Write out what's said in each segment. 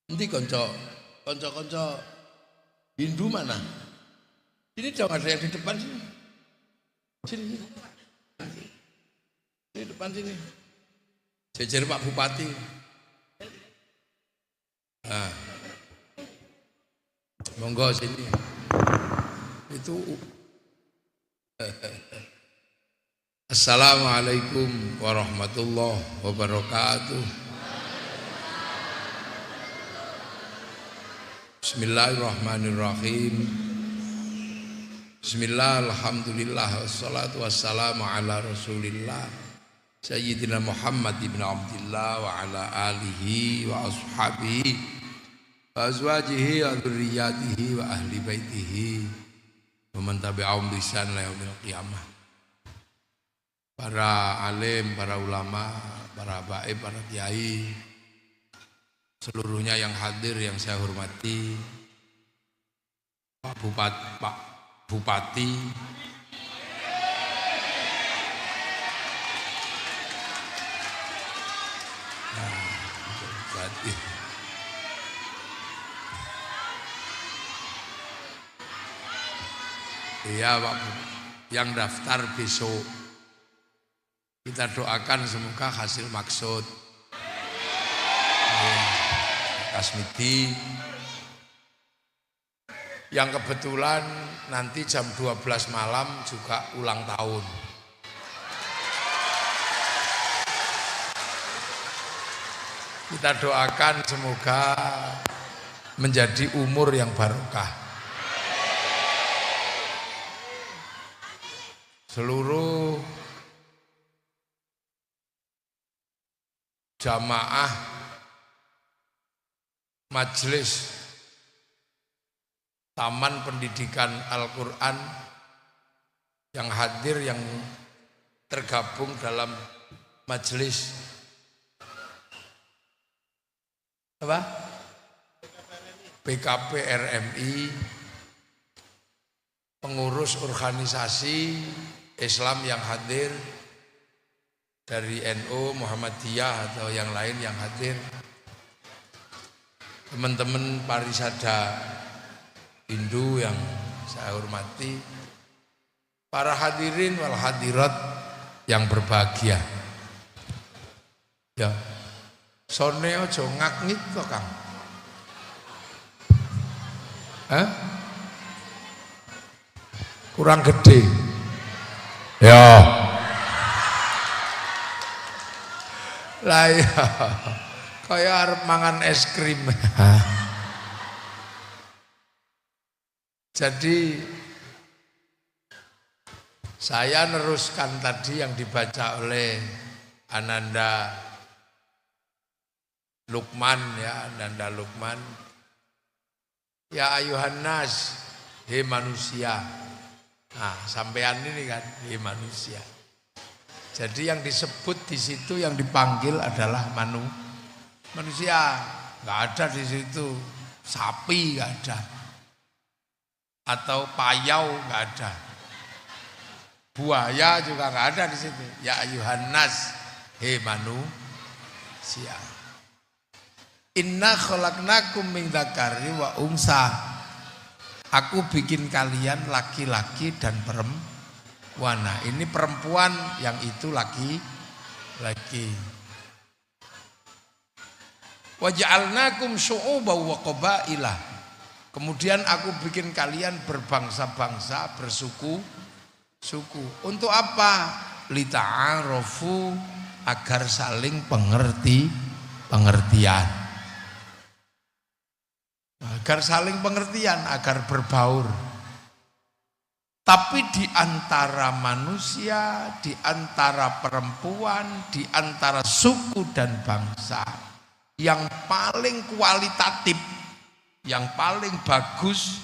Nanti konco Hindu mana? Ini dong ada yang di depan sini. Sini. Di depan sini. Jejer Pak Bupati. Nah. Monggo sini. Itu Assalamualaikum warahmatullahi wabarakatuh. Bismillahirrahmanirrahim. Bismillah, alhamdulillah, wassalatu wassalamu ala rasulillah Sayyidina Muhammad ibn Abdillah wa ala alihi wa ashabihi wa azwajihi wa dzurriyyatihi wa ahli baitihi wa man tabi'ahum bi ihsan ila yaumil qiyamah. Para alim, para ulama, para habaib, para kiai, seluruhnya yang hadir yang saya hormati, Pak Bupati, iya Pak, yang daftar besok kita doakan semoga hasil maksud. Kasmiti yang kebetulan nanti jam 12 malam juga ulang tahun. Kita doakan semoga menjadi umur yang barokah. Seluruh jamaah Majelis Taman Pendidikan Al-Quran yang hadir, yang tergabung dalam majelis apa? PKP RMI, pengurus organisasi Islam yang hadir dari NU, Muhammadiyah atau yang lain yang hadir, teman-teman parisada Hindu yang saya hormati, para hadirin wal hadirat yang berbahagia. Ya, sone ojo ngaknit to Kang. Kurang gede. Ya. Lah ya. Kayak arep mangan es krim. Jadi saya neruskan tadi yang dibaca oleh Ananda Lukman, ya, Ananda Lukman. Ya ayuhan nas, hei manusia. Nah, sampean ini kan, hei manusia. Jadi yang disebut di situ, yang dipanggil adalah manusia. Nggak ada di situ sapi, nggak ada, atau payau, nggak ada, buaya juga nggak ada di situ. Ya ayuhan nas, hei manusia. Inna khalaqnakum min dzakari wa unsa. Aku bikin kalian laki-laki dan perempuan. Nah, ini perempuan, yang itu laki-laki. Wa ja'alnakum syu'uban wa qabaila. Kemudian aku bikin kalian berbangsa-bangsa, bersuku-suku. Untuk apa? Lita'arofu, agar saling pengertian. Agar saling pengertian, agar berbaur. Tapi di antara manusia, di antara perempuan, di antara suku dan bangsa, yang paling kualitatif, yang paling bagus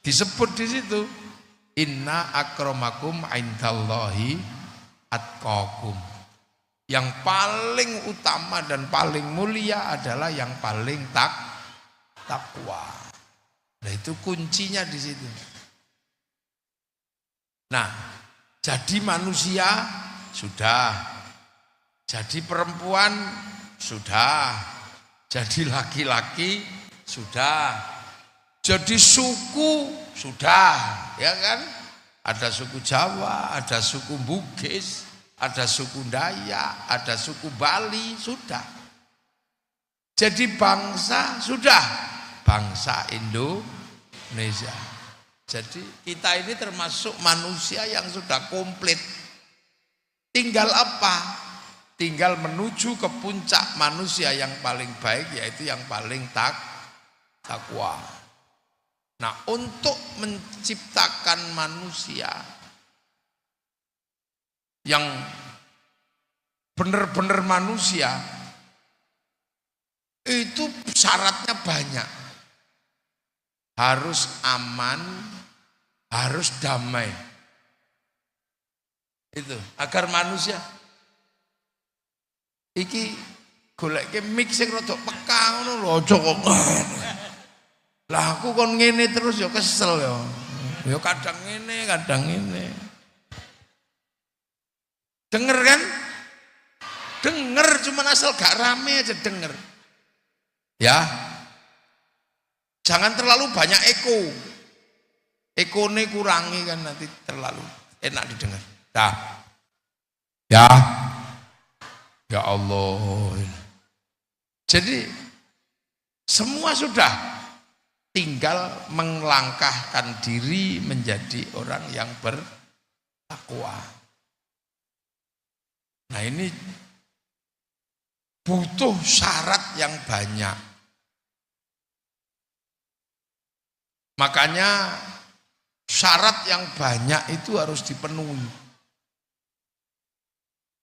disebut di situ, inna akramakum indallahi atqakum. Yang paling utama dan paling mulia adalah yang paling takwa. Nah, itu kuncinya di situ. Nah, jadi manusia sudah, jadi perempuan sudah, jadi laki-laki sudah. Jadi suku sudah, ya kan? Ada suku Jawa, ada suku Bugis, ada suku Dayak, ada suku Bali, sudah. Jadi bangsa sudah, bangsa Indonesia. Jadi kita ini termasuk manusia yang sudah komplit. Tinggal apa? Tinggal menuju ke puncak manusia yang paling baik, yaitu yang paling takwa. Nah, untuk menciptakan manusia yang benar-benar manusia, itu syaratnya banyak. Harus aman, harus damai. Itu agar manusia iki goleke mix sing rada peka ngono lho, aja kok. Lah aku kon ngene terus ya kesel ya. Ya kadang ngene, kadang ngene. Denger kan? Denger cuman asal gak rame aja denger. Ya. Jangan terlalu banyak eko. Ekone kurangi kan nanti terlalu enak didengar. Dah. Ya. Ya Allah. Jadi semua sudah, tinggal melangkahkan diri menjadi orang yang bertakwa. Nah, ini butuh syarat yang banyak. Makanya syarat yang banyak itu harus dipenuhi.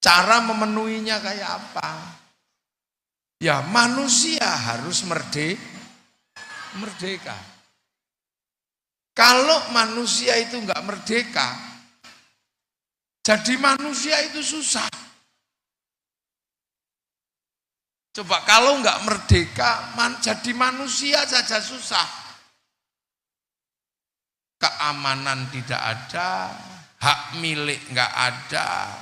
Cara memenuhinya kayak apa? Ya, manusia harus merdeka. Kalau manusia itu enggak merdeka, jadi manusia itu susah. Coba kalau enggak merdeka, jadi manusia saja susah. Keamanan tidak ada, hak milik enggak ada,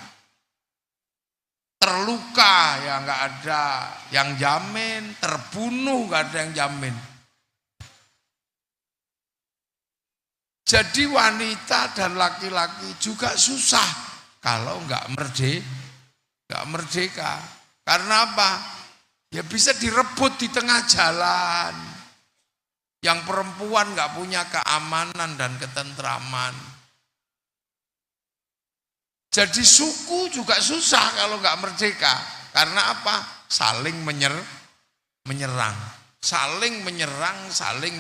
terluka ya enggak ada yang jamin, terbunuh enggak ada yang jamin. Jadi wanita dan laki-laki juga susah kalau enggak merdeka. Karena apa? Ya bisa direbut di tengah jalan. Yang perempuan enggak punya keamanan dan ketentraman. Jadi suku juga susah kalau enggak merdeka. Karena apa? Saling menyerang. Saling menyerang, saling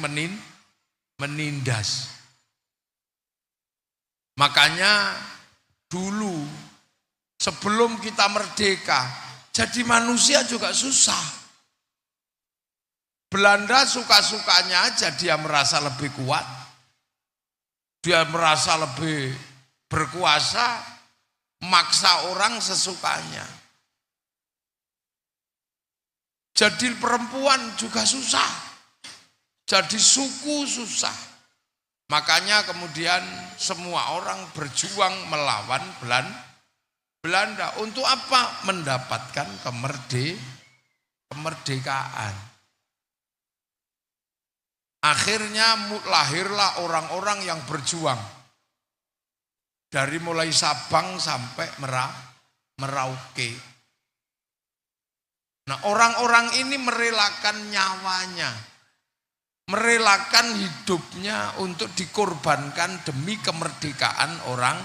menindas. Makanya dulu sebelum kita merdeka, jadi manusia juga susah. Belanda suka-sukanya aja dia merasa lebih kuat. Dia merasa lebih berkuasa, maksa orang sesukanya. Jadi perempuan juga susah. Jadi suku susah. Makanya kemudian semua orang berjuang melawan Belanda. Untuk apa? Mendapatkan kemerdekaan. Akhirnya lahirlah orang-orang yang berjuang. Dari mulai Sabang sampai Merauke. Nah, orang-orang ini merelakan nyawanya. Merelakan hidupnya untuk dikorbankan demi kemerdekaan orang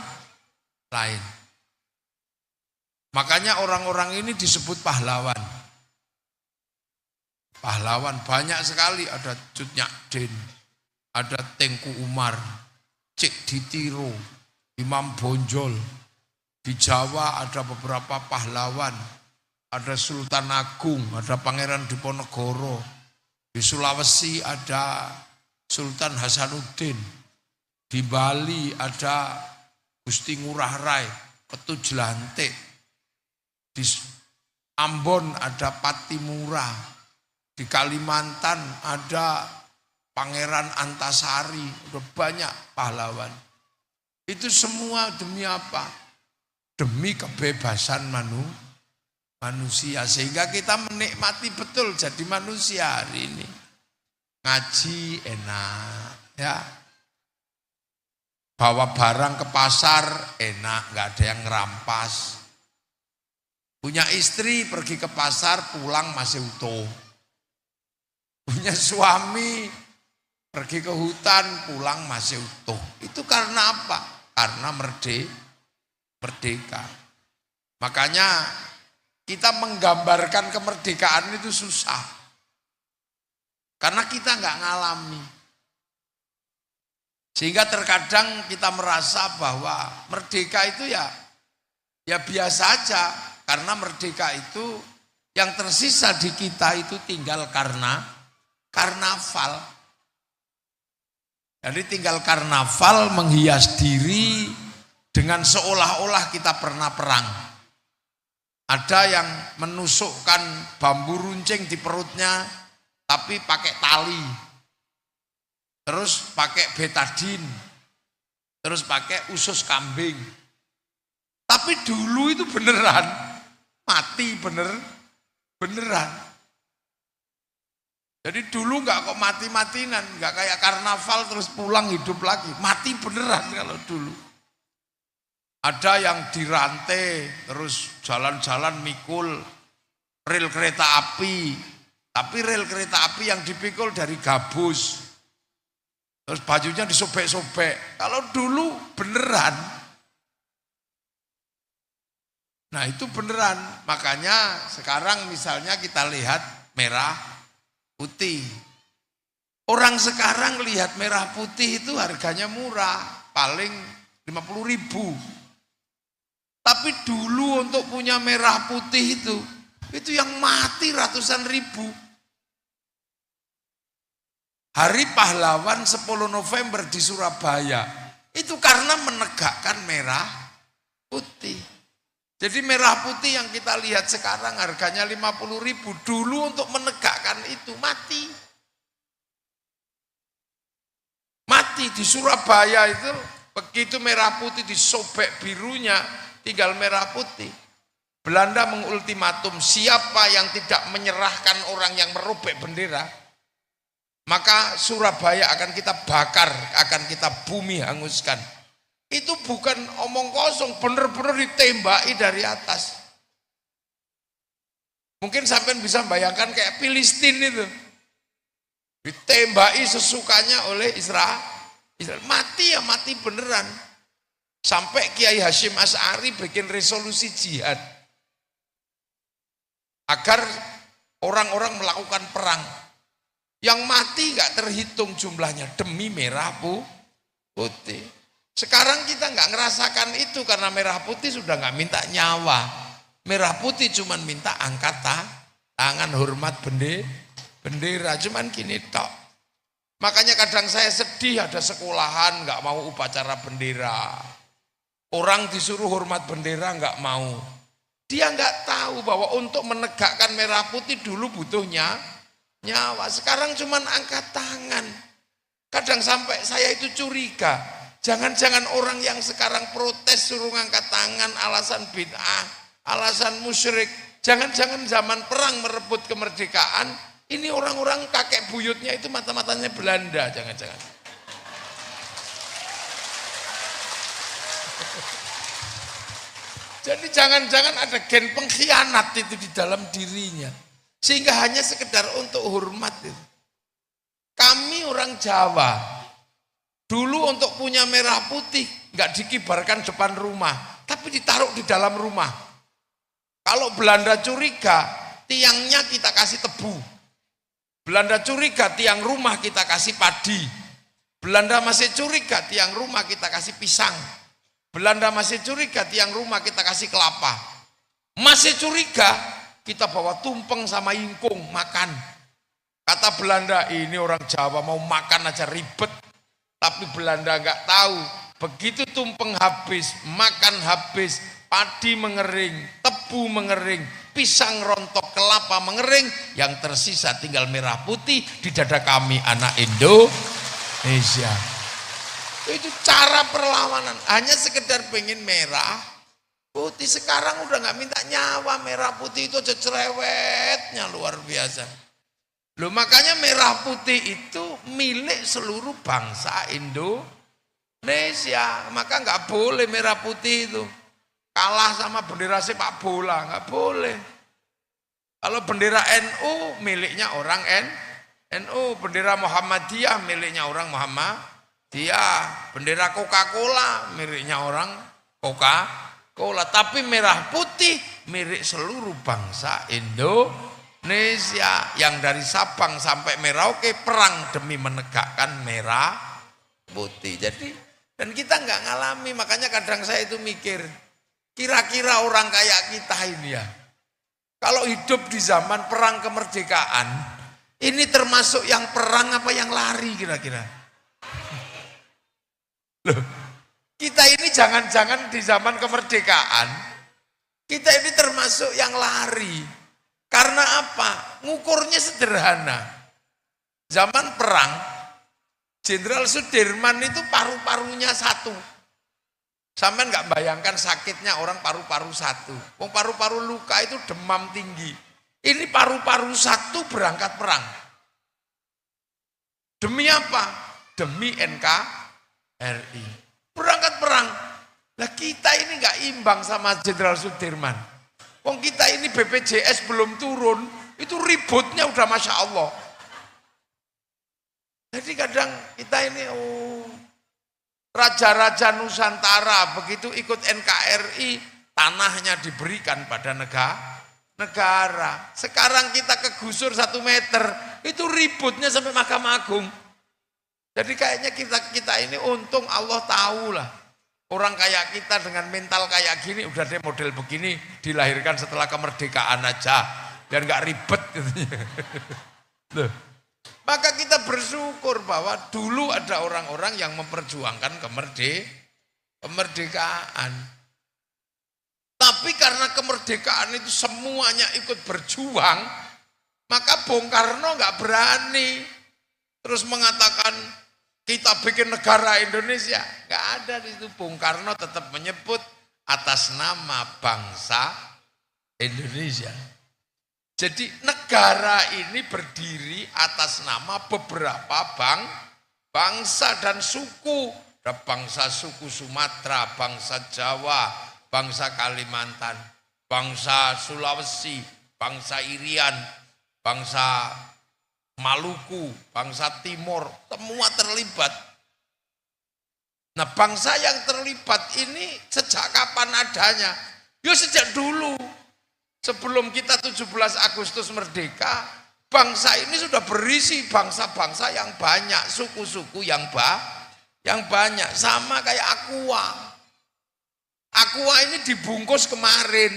lain. Makanya orang-orang ini disebut pahlawan. Pahlawan banyak sekali, ada Cut Nyakdin, ada Tengku Umar, Cik Ditiro, Imam Bonjol. Di Jawa ada beberapa pahlawan, ada Sultan Agung, ada Pangeran Diponegoro. Di Sulawesi ada Sultan Hasanuddin. Di Bali ada Gusti Ngurah Rai, Ketujlantik. Di Ambon ada Patimura. Di Kalimantan ada Pangeran Antasari. Udah banyak pahlawan. Itu semua demi apa? Demi kebebasan manusia, sehingga kita menikmati betul jadi manusia hari ini. ngaji enak, ya. Bawa barang ke pasar enak, nggak ada yang ngerampas. Punya istri pergi ke pasar pulang masih utuh. Punya suami pergi ke hutan pulang masih utuh. Itu karena apa? Karena merdeka. Makanya kita menggambarkan kemerdekaan itu susah. Karena kita nggak ngalami. Sehingga terkadang kita merasa bahwa merdeka itu ya biasa aja. Karena merdeka itu yang tersisa di kita itu tinggal karnaval. Jadi tinggal karnaval menghias diri dengan seolah-olah kita pernah perang. Ada yang menusukkan bambu runcing di perutnya tapi pakai tali. Terus pakai betadin. Terus pakai usus kambing. Tapi dulu itu beneran. Mati beneran. Jadi dulu nggak kok mati-matinan, nggak kayak karnaval terus pulang hidup lagi. Mati beneran kalau dulu. Ada yang dirantai terus jalan-jalan mikul rel kereta api. Tapi rel kereta api yang dipikul dari gabus. Terus bajunya disobek-sobek. Kalau dulu beneran. Nah itu beneran, makanya sekarang misalnya kita lihat merah putih. Orang sekarang lihat merah putih itu harganya murah, paling 50.000. Tapi dulu untuk punya merah putih itu yang mati ratusan ribu. Hari Pahlawan 10 November di Surabaya, itu karena menegakkan merah putih. Jadi merah putih yang kita lihat sekarang harganya 50.000, dulu untuk menegakkan itu mati. Mati di Surabaya itu, begitu merah putih disobek birunya, tinggal merah putih. Belanda mengultimatum, siapa yang tidak menyerahkan orang yang merobek bendera, maka Surabaya akan kita bakar, akan kita bumi hanguskan. Itu bukan omong kosong, benar-benar ditembaki dari atas. Mungkin sampean bisa bayangkan kayak Filistin itu. Ditembaki sesukanya oleh Israel. Mati ya mati beneran. Sampai Kiai Hasyim Asy'ari bikin resolusi jihad. Agar orang-orang melakukan perang. Yang mati gak terhitung jumlahnya demi merah putih. Sekarang kita nggak ngerasakan itu karena merah putih sudah nggak minta nyawa. Merah putih cuman minta angkat tangan hormat bendera, cuman gini tok. Makanya kadang saya sedih ada sekolahan nggak mau upacara bendera. Orang disuruh hormat bendera nggak mau. Dia nggak tahu bahwa untuk menegakkan merah putih dulu butuhnya nyawa. Sekarang cuman angkat tangan. Kadang sampai saya itu curiga. Jangan-jangan orang yang sekarang protes suruh ngangkat tangan alasan bid'ah, alasan musyrik. Jangan-jangan zaman perang merebut kemerdekaan, ini orang-orang kakek buyutnya itu mata-matanya Belanda, jangan-jangan. Jadi jangan-jangan ada gen pengkhianat itu di dalam dirinya. Sehingga hanya sekedar untuk hormat itu. Kami orang Jawa, dulu untuk punya merah putih nggak dikibarkan depan rumah, tapi ditaruh di dalam rumah. Kalau Belanda curiga, tiangnya kita kasih tebu. Belanda curiga, tiang rumah kita kasih padi. Belanda masih curiga, tiang rumah kita kasih pisang. Belanda masih curiga, tiang rumah kita kasih kelapa. Masih curiga, kita bawa tumpeng sama ingkung makan. Kata Belanda, ini orang Jawa mau makan aja ribet. Tapi Belanda nggak tahu, begitu tumpeng habis, makan habis, padi mengering, tebu mengering, pisang rontok, kelapa mengering, yang tersisa tinggal merah putih di dada kami anak Indonesia. Itu cara perlawanan, hanya sekedar pengen merah putih. Sekarang udah nggak minta nyawa, merah putih itu aja cerewetnya luar biasa. Loh, makanya merah putih itu milik seluruh bangsa Indonesia. Maka nggak boleh merah putih itu kalah sama bendera sepak bola, nggak boleh. Kalau bendera NU miliknya orang NU, bendera Muhammadiyah miliknya orang Muhammadiyah, bendera Coca-Cola miliknya orang Coca-Cola. Tapi merah putih milik seluruh bangsa Indonesia yang dari Sabang sampai Merauke perang demi menegakkan merah putih. Jadi dan kita nggak ngalami, makanya kadang saya itu mikir, kira-kira orang kayak kita ini ya, kalau hidup di zaman perang kemerdekaan, ini termasuk yang perang apa yang lari kira-kira? Loh, kita ini jangan-jangan di zaman kemerdekaan, kita ini termasuk yang lari. Karena apa? Ngukurnya sederhana. Zaman perang, Jenderal Sudirman itu paru-parunya satu. Sampai nggak bayangkan sakitnya orang paru-paru satu. Paru-paru luka itu demam tinggi. Ini paru-paru satu berangkat perang. Demi apa? Demi NKRI. Berangkat perang. Nah kita ini nggak imbang sama Jenderal Sudirman. Wong kita ini BPJS belum turun, itu ributnya udah Masya Allah. Jadi kadang kita ini raja-raja Nusantara begitu ikut NKRI, tanahnya diberikan pada negara. Sekarang kita kegusur 1 meter, itu ributnya sampai Mahkamah Agung. Jadi kayaknya kita ini untung Allah tahu lah. Orang kayak kita dengan mental kayak gini, udah deh model begini, dilahirkan setelah kemerdekaan aja, biar nggak ribet. Loh. Maka kita bersyukur bahwa dulu ada orang-orang yang memperjuangkan kemerdekaan. Tapi karena kemerdekaan itu semuanya ikut berjuang, maka Bung Karno nggak berani terus mengatakan kita bikin negara Indonesia. Nggak ada di situ. Bung Karno tetap menyebut atas nama bangsa Indonesia. Jadi negara ini berdiri atas nama beberapa bangsa dan suku. Ada bangsa suku Sumatera, bangsa Jawa, bangsa Kalimantan, bangsa Sulawesi, bangsa Irian, bangsa Maluku, bangsa Timur, semua terlibat. Nah bangsa yang terlibat ini sejak kapan adanya? Ya sejak dulu. Sebelum kita 17 Agustus merdeka, bangsa ini sudah berisi bangsa-bangsa yang banyak, suku-suku yang banyak. Sama kayak Aqua. Aqua ini dibungkus kemarin,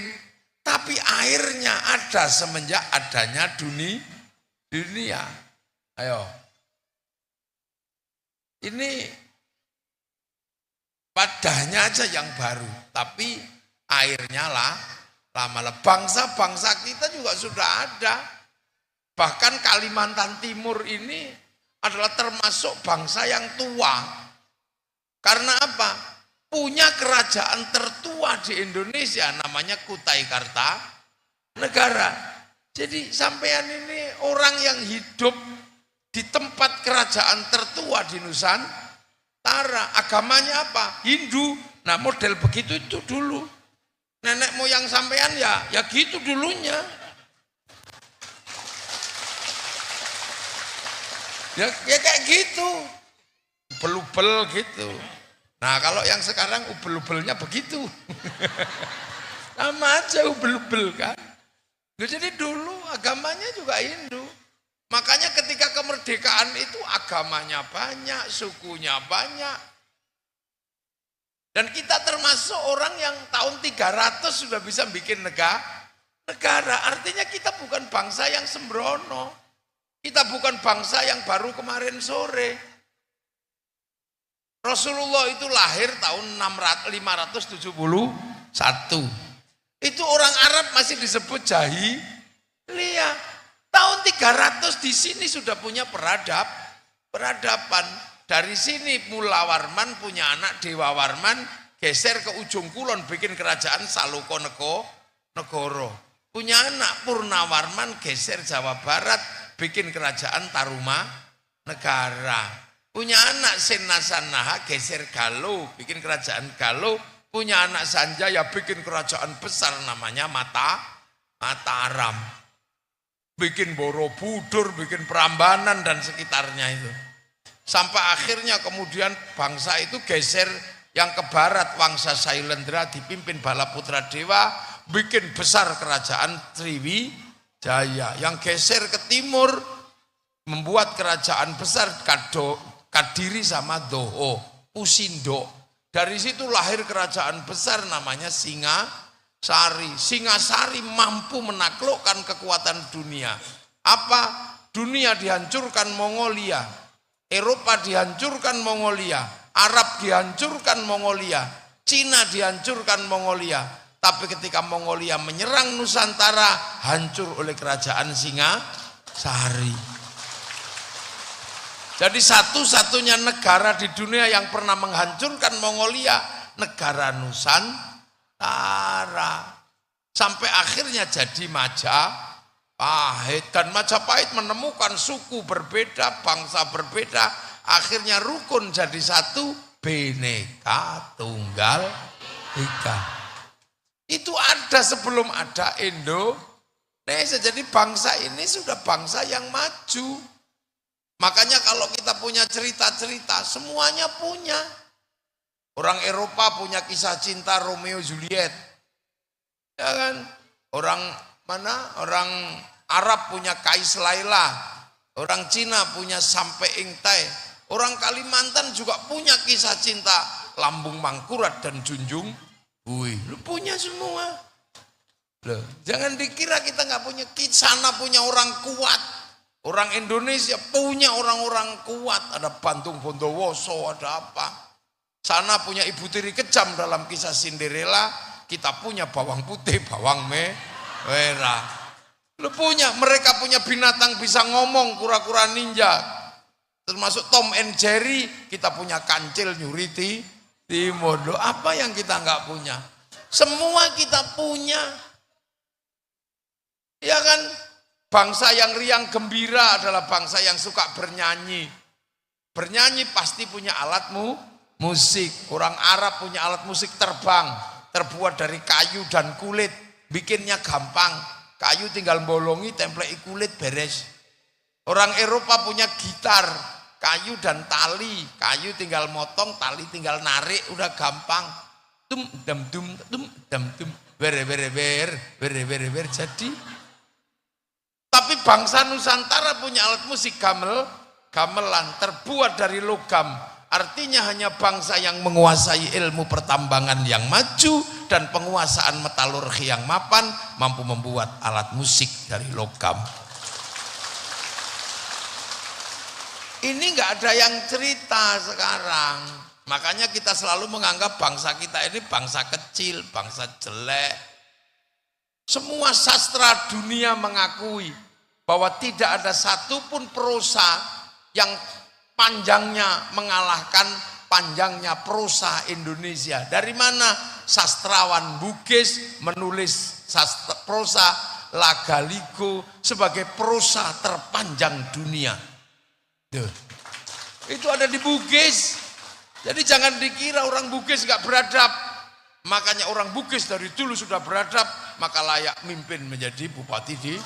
tapi airnya ada semenjak adanya dunia. Ayo. Ini wadahnya aja yang baru, tapi airnya lama. Bangsa-bangsa kita juga sudah ada. Bahkan Kalimantan Timur ini adalah termasuk bangsa yang tua. Karena apa? Punya kerajaan tertua di Indonesia, namanya Kutai Kartanegara. Jadi sampean ini orang yang hidup di tempat kerajaan tertua di Nusantara. Agamanya apa? Hindu. Nah model begitu itu dulu. Nenek moyang sampean ya gitu dulunya. Ya kayak gitu. Ubel-ubel gitu. Nah kalau yang sekarang ubel-ubelnya begitu. Sama aja ubel-ubel kan. Jadi dulu agamanya juga Hindu. Makanya ketika kemerdekaan itu agamanya banyak, sukunya banyak. Dan kita termasuk orang yang tahun 300 sudah bisa bikin negara. Artinya kita bukan bangsa yang sembrono. Kita bukan bangsa yang baru kemarin sore. Rasulullah itu lahir tahun 571. Itu orang Arab masih disebut jahiliyah. Tahun 300 di sini sudah punya peradaban. Dari sini Mula Warman punya anak Dewa Warman, geser ke ujung kulon bikin kerajaan Saloka Negoro. Punya anak Purna Warman geser Jawa Barat, bikin kerajaan Tarumanegara. Punya anak Senasanaha geser Galuh, bikin kerajaan Galuh. Punya anak Sanjaya bikin kerajaan besar namanya Mataram. Bikin Borobudur, bikin Prambanan dan sekitarnya itu. Sampai akhirnya kemudian bangsa itu geser yang ke barat, Wangsa Sailendra dipimpin Balaputra Dewa, bikin besar kerajaan Sriwijaya. Yang geser ke timur, membuat kerajaan besar Kadiri sama Doho, Usindo. Dari situ lahir kerajaan besar namanya Singasari. Singasari mampu menaklukkan kekuatan dunia. Apa? Dunia dihancurkan Mongolia. Eropa dihancurkan Mongolia. Arab dihancurkan Mongolia. Cina dihancurkan Mongolia. Tapi ketika Mongolia menyerang Nusantara, hancur oleh kerajaan Singasari. Jadi satu-satunya negara di dunia yang pernah menghancurkan Mongolia, negara Nusantara. Sampai akhirnya jadi Majapahit. Dan Majapahit menemukan suku berbeda, bangsa berbeda. Akhirnya rukun jadi satu, Bhinneka Tunggal Ika. Itu ada sebelum ada Indonesia. Jadi bangsa ini sudah bangsa yang maju. Makanya kalau kita punya cerita-cerita, semuanya punya. Orang Eropa punya kisah cinta Romeo Juliet. Ya kan? Orang mana? Orang Arab punya Kais Laila. Orang Cina punya Sampai Ingtai. Orang Kalimantan juga punya kisah cinta Lambung Mangkurat dan Junjung Bui. Lu punya semua. Loh, jangan dikira kita nggak punya. Sana punya orang kuat. Orang Indonesia punya orang-orang kuat, ada Bantung Bondowoso, ada apa. Sana punya ibu tiri kejam dalam kisah Cinderella, kita punya bawang putih, bawang merah. Lu punya, mereka punya binatang bisa ngomong, kura-kura ninja. Termasuk Tom and Jerry, kita punya kancil nyuriti timur. Loh, apa yang kita nggak punya? Semua kita punya. Ya kan? Bangsa yang riang gembira adalah bangsa yang suka bernyanyi. Bernyanyi pasti punya alat musik. Orang Arab punya alat musik terbang. Terbuat dari kayu dan kulit. Bikinnya gampang. Kayu tinggal bolongi, template kulit beres. Orang Eropa punya gitar. Kayu dan tali. Kayu tinggal motong, tali tinggal narik. Udah gampang. Tum, dam, dum, tum, dam, dum. Ber. Jadi... Tapi bangsa Nusantara punya alat musik gamelan terbuat dari logam. Artinya hanya bangsa yang menguasai ilmu pertambangan yang maju dan penguasaan metalurgi yang mapan mampu membuat alat musik dari logam. Ini nggak ada yang cerita sekarang. Makanya kita selalu menganggap bangsa kita ini bangsa kecil, bangsa jelek. Semua sastra dunia mengakui bahwa tidak ada satupun prosa yang panjangnya mengalahkan panjangnya prosa Indonesia. Dari mana? Sastrawan Bugis menulis prosa Lagaligo sebagai prosa terpanjang dunia. Duh. Itu ada di Bugis. Jadi jangan dikira orang Bugis gak beradab. Makanya orang Bugis dari dulu sudah beradab, maka layak mimpin menjadi bupati di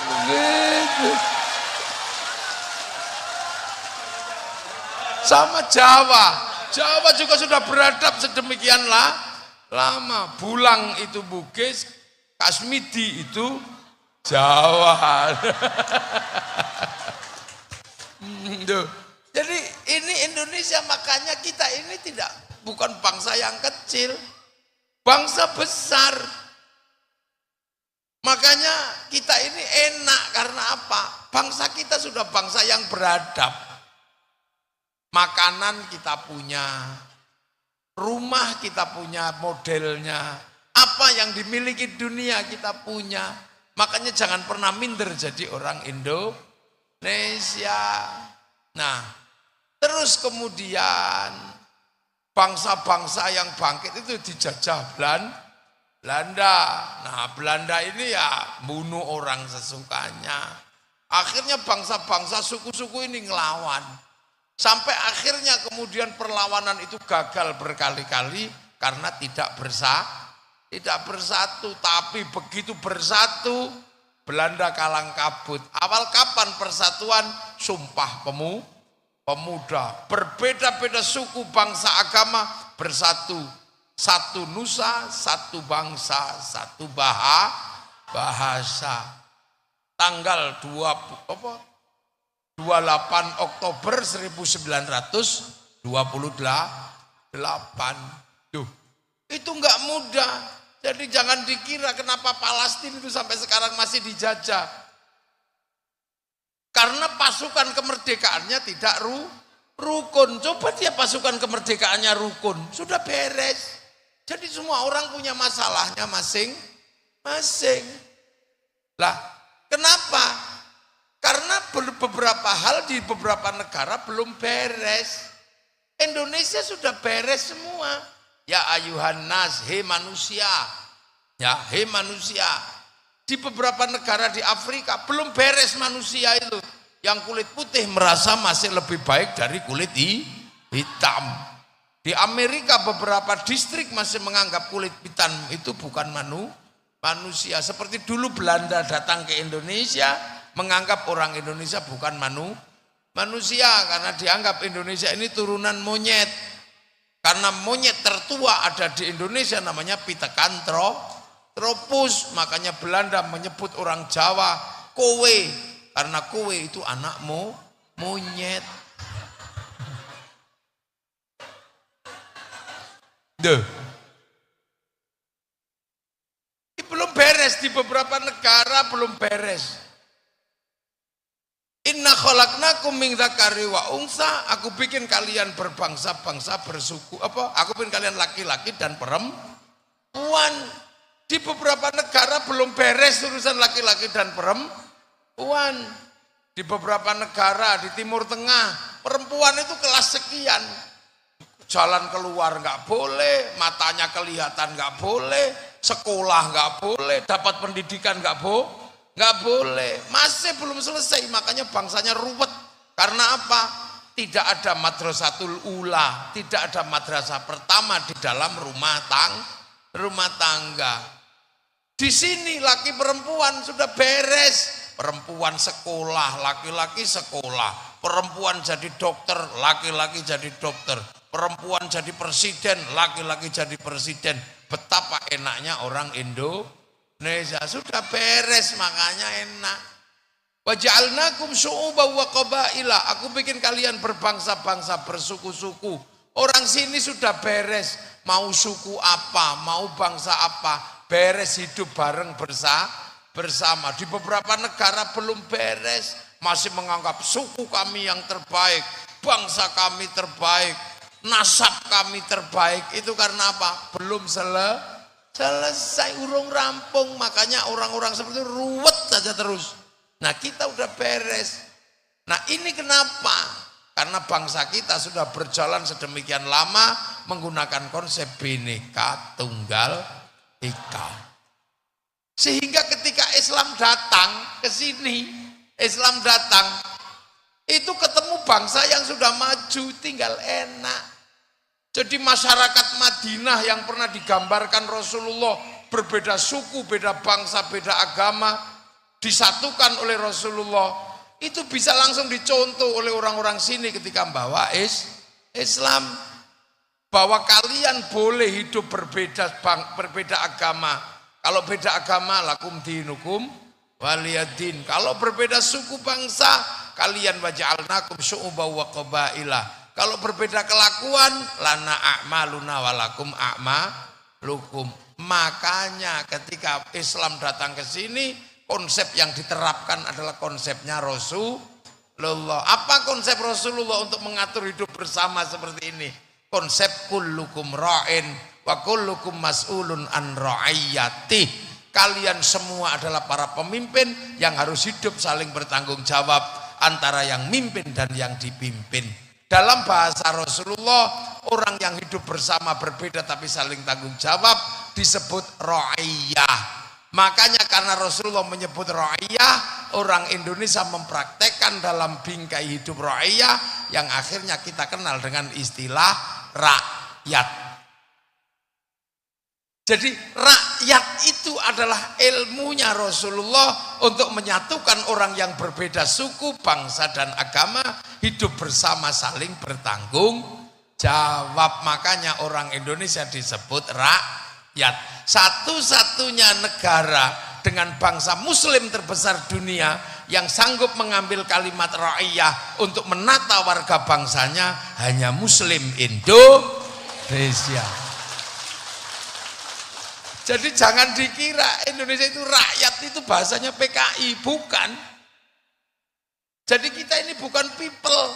gitu. Sama Jawa juga sudah beradab sedemikian lama. Bulang itu Bugis, Kasmidi itu Jawa. Jadi ini Indonesia, makanya kita ini bukan bangsa yang kecil, bangsa besar. Makanya kita ini enak karena apa? Bangsa kita sudah bangsa yang beradab. Makanan kita punya, rumah kita punya modelnya, apa yang dimiliki dunia kita punya. Makanya jangan pernah minder jadi orang Indonesia. Nah, terus kemudian bangsa-bangsa yang bangkit itu dijajah Belanda. Nah, Belanda ini ya bunuh orang sesukanya. Akhirnya bangsa-bangsa, suku-suku ini ngelawan. Sampai akhirnya kemudian perlawanan itu gagal berkali-kali karena tidak bersatu. Tapi begitu bersatu, Belanda kalang kabut. Awal kapan persatuan? Sumpah Pemuda. Berbeda-beda suku, bangsa, agama bersatu. Satu nusa, satu bangsa, satu bahasa. Tanggal 28 Oktober 1928. Duh, itu enggak mudah. Jadi jangan dikira kenapa Palestina itu sampai sekarang masih dijajah. Karena pasukan kemerdekaannya tidak rukun. Coba dia pasukan kemerdekaannya rukun, sudah beres. Jadi semua orang punya masalahnya masing-masing. Lah, kenapa? Karena beberapa hal di beberapa negara belum beres. Indonesia sudah beres semua. Ya ayuhan nas, hei manusia. Ya, hei manusia. Di beberapa negara di Afrika belum beres manusia itu. Yang kulit putih merasa masih lebih baik dari kulit hitam. Di Amerika beberapa distrik masih menganggap kulit hitam itu bukan manusia. Seperti dulu Belanda datang ke Indonesia, menganggap orang Indonesia bukan manusia. Karena dianggap Indonesia ini turunan monyet. Karena monyet tertua ada di Indonesia namanya Pithecanthropus, makanya Belanda menyebut orang Jawa kowe, karena kowe itu anak monyet. Duh. Ini belum beres, di beberapa negara belum beres. Inna khalaqnakum min dzakari wa unsa, aku bikin kalian berbangsa-bangsa, bersuku aku bikin kalian laki-laki dan perempuan. Di beberapa negara belum beres urusan laki-laki dan perempuan. Di beberapa negara di Timur Tengah, perempuan itu kelas sekian. Jalan keluar nggak boleh, matanya kelihatan nggak boleh, sekolah nggak boleh, dapat pendidikan nggak boleh, masih belum selesai, makanya bangsanya ruwet. Karena apa? Tidak ada madrasatul ula, tidak ada madrasah pertama di dalam rumah tangga. Di sini laki perempuan sudah beres, perempuan sekolah, laki-laki sekolah, perempuan jadi dokter, laki-laki jadi dokter, perempuan jadi presiden, laki-laki jadi presiden. Betapa enaknya orang Indonesia, sudah beres, makanya enak. Waja'alnakum syu'uban wa qabaila, aku bikin kalian berbangsa-bangsa, bersuku-suku. Orang sini sudah beres, mau suku apa, mau bangsa apa, beres hidup bareng bersama. Di beberapa negara belum beres, masih menganggap suku kami yang terbaik, bangsa kami terbaik, nasab kami terbaik. Itu karena apa? Belum selesai, urung rampung, makanya orang-orang seperti itu ruwet saja terus. Nah, kita udah beres. Nah, ini kenapa? Karena bangsa kita sudah berjalan sedemikian lama menggunakan konsep Bhinneka Tunggal Ika. Sehingga ketika Islam datang ke sini, Islam datang, itu ketemu bangsa yang sudah maju, tinggal enak. Jadi masyarakat Madinah yang pernah digambarkan Rasulullah, berbeda suku, beda bangsa, beda agama, disatukan oleh Rasulullah, itu bisa langsung dicontoh oleh orang-orang sini ketika membawa Islam, bahwa kalian boleh hidup berbeda agama. Kalau beda agama, lakum dinukum waliyadin. Kalau berbeda suku bangsa, kalian waja'alnakum syu'uban wa qabaila. Kalau berbeda kelakuan, lana a'maluna walakum a'malukum. Makanya ketika Islam datang ke sini, konsep yang diterapkan adalah konsepnya Rasulullah. Apa konsep Rasulullah untuk mengatur hidup bersama seperti ini? Konsep kullukum ra'in wa kullukum mas'ulun an ra'iyatih. Kalian semua adalah para pemimpin yang harus hidup saling bertanggung jawab antara yang mimpin dan yang dipimpin. Dalam bahasa Rasulullah, orang yang hidup bersama berbeda tapi saling tanggung jawab disebut ra'iyah. Makanya karena Rasulullah menyebut ra'iyah, orang Indonesia mempraktekkan dalam bingkai hidup ra'iyah yang akhirnya kita kenal dengan istilah rakyat. Jadi rakyat itu adalah ilmunya Rasulullah untuk menyatukan orang yang berbeda suku, bangsa dan agama hidup bersama saling bertanggung jawab. Makanya orang Indonesia disebut rakyat. Satu-satunya negara dengan bangsa muslim terbesar dunia yang sanggup mengambil kalimat ra'iyah untuk menata warga bangsanya hanya muslim Indonesia. Jadi jangan dikira Indonesia itu rakyat itu bahasanya PKI, bukan. Jadi kita ini bukan people.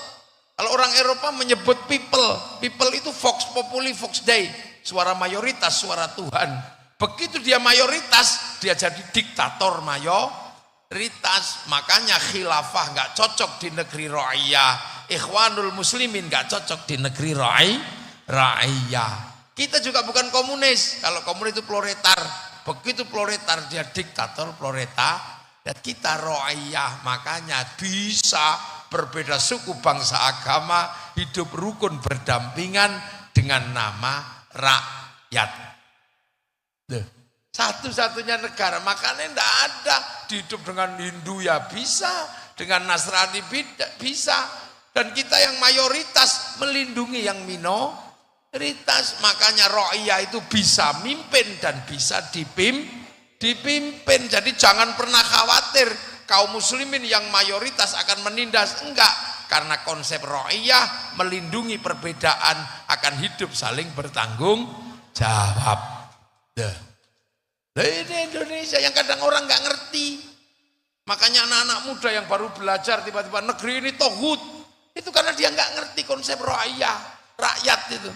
Kalau orang Eropa menyebut people itu vox populi, vox dei, suara mayoritas, suara Tuhan. Begitu dia mayoritas, dia jadi diktator mayoritas. Makanya khilafah nggak cocok di negeri ra'iyah, ikhwanul muslimin nggak cocok di negeri ra'iyah. Kita juga bukan komunis. Kalau komunis itu proletar. Begitu proletar dia diktator proletar. Dan kita ra'iyah. Makanya bisa berbeda suku, bangsa, agama, hidup rukun berdampingan dengan nama rakyat. Satu-satunya negara. Makanya tidak ada hidup dengan Hindu ya bisa, dengan Nasrani bisa. Dan kita yang mayoritas melindungi yang minoritas. Makanya ra'iyah itu bisa mimpin dan bisa dipimpin. Jadi jangan pernah khawatir kaum muslimin yang mayoritas akan menindas. Enggak, karena konsep ra'iyah melindungi perbedaan akan hidup saling bertanggung jawab. Ini Indonesia yang kadang orang nggak ngerti. Makanya anak-anak muda yang baru belajar tiba-tiba negeri ini tohut. Itu karena dia nggak ngerti konsep ra'iyah, rakyat itu.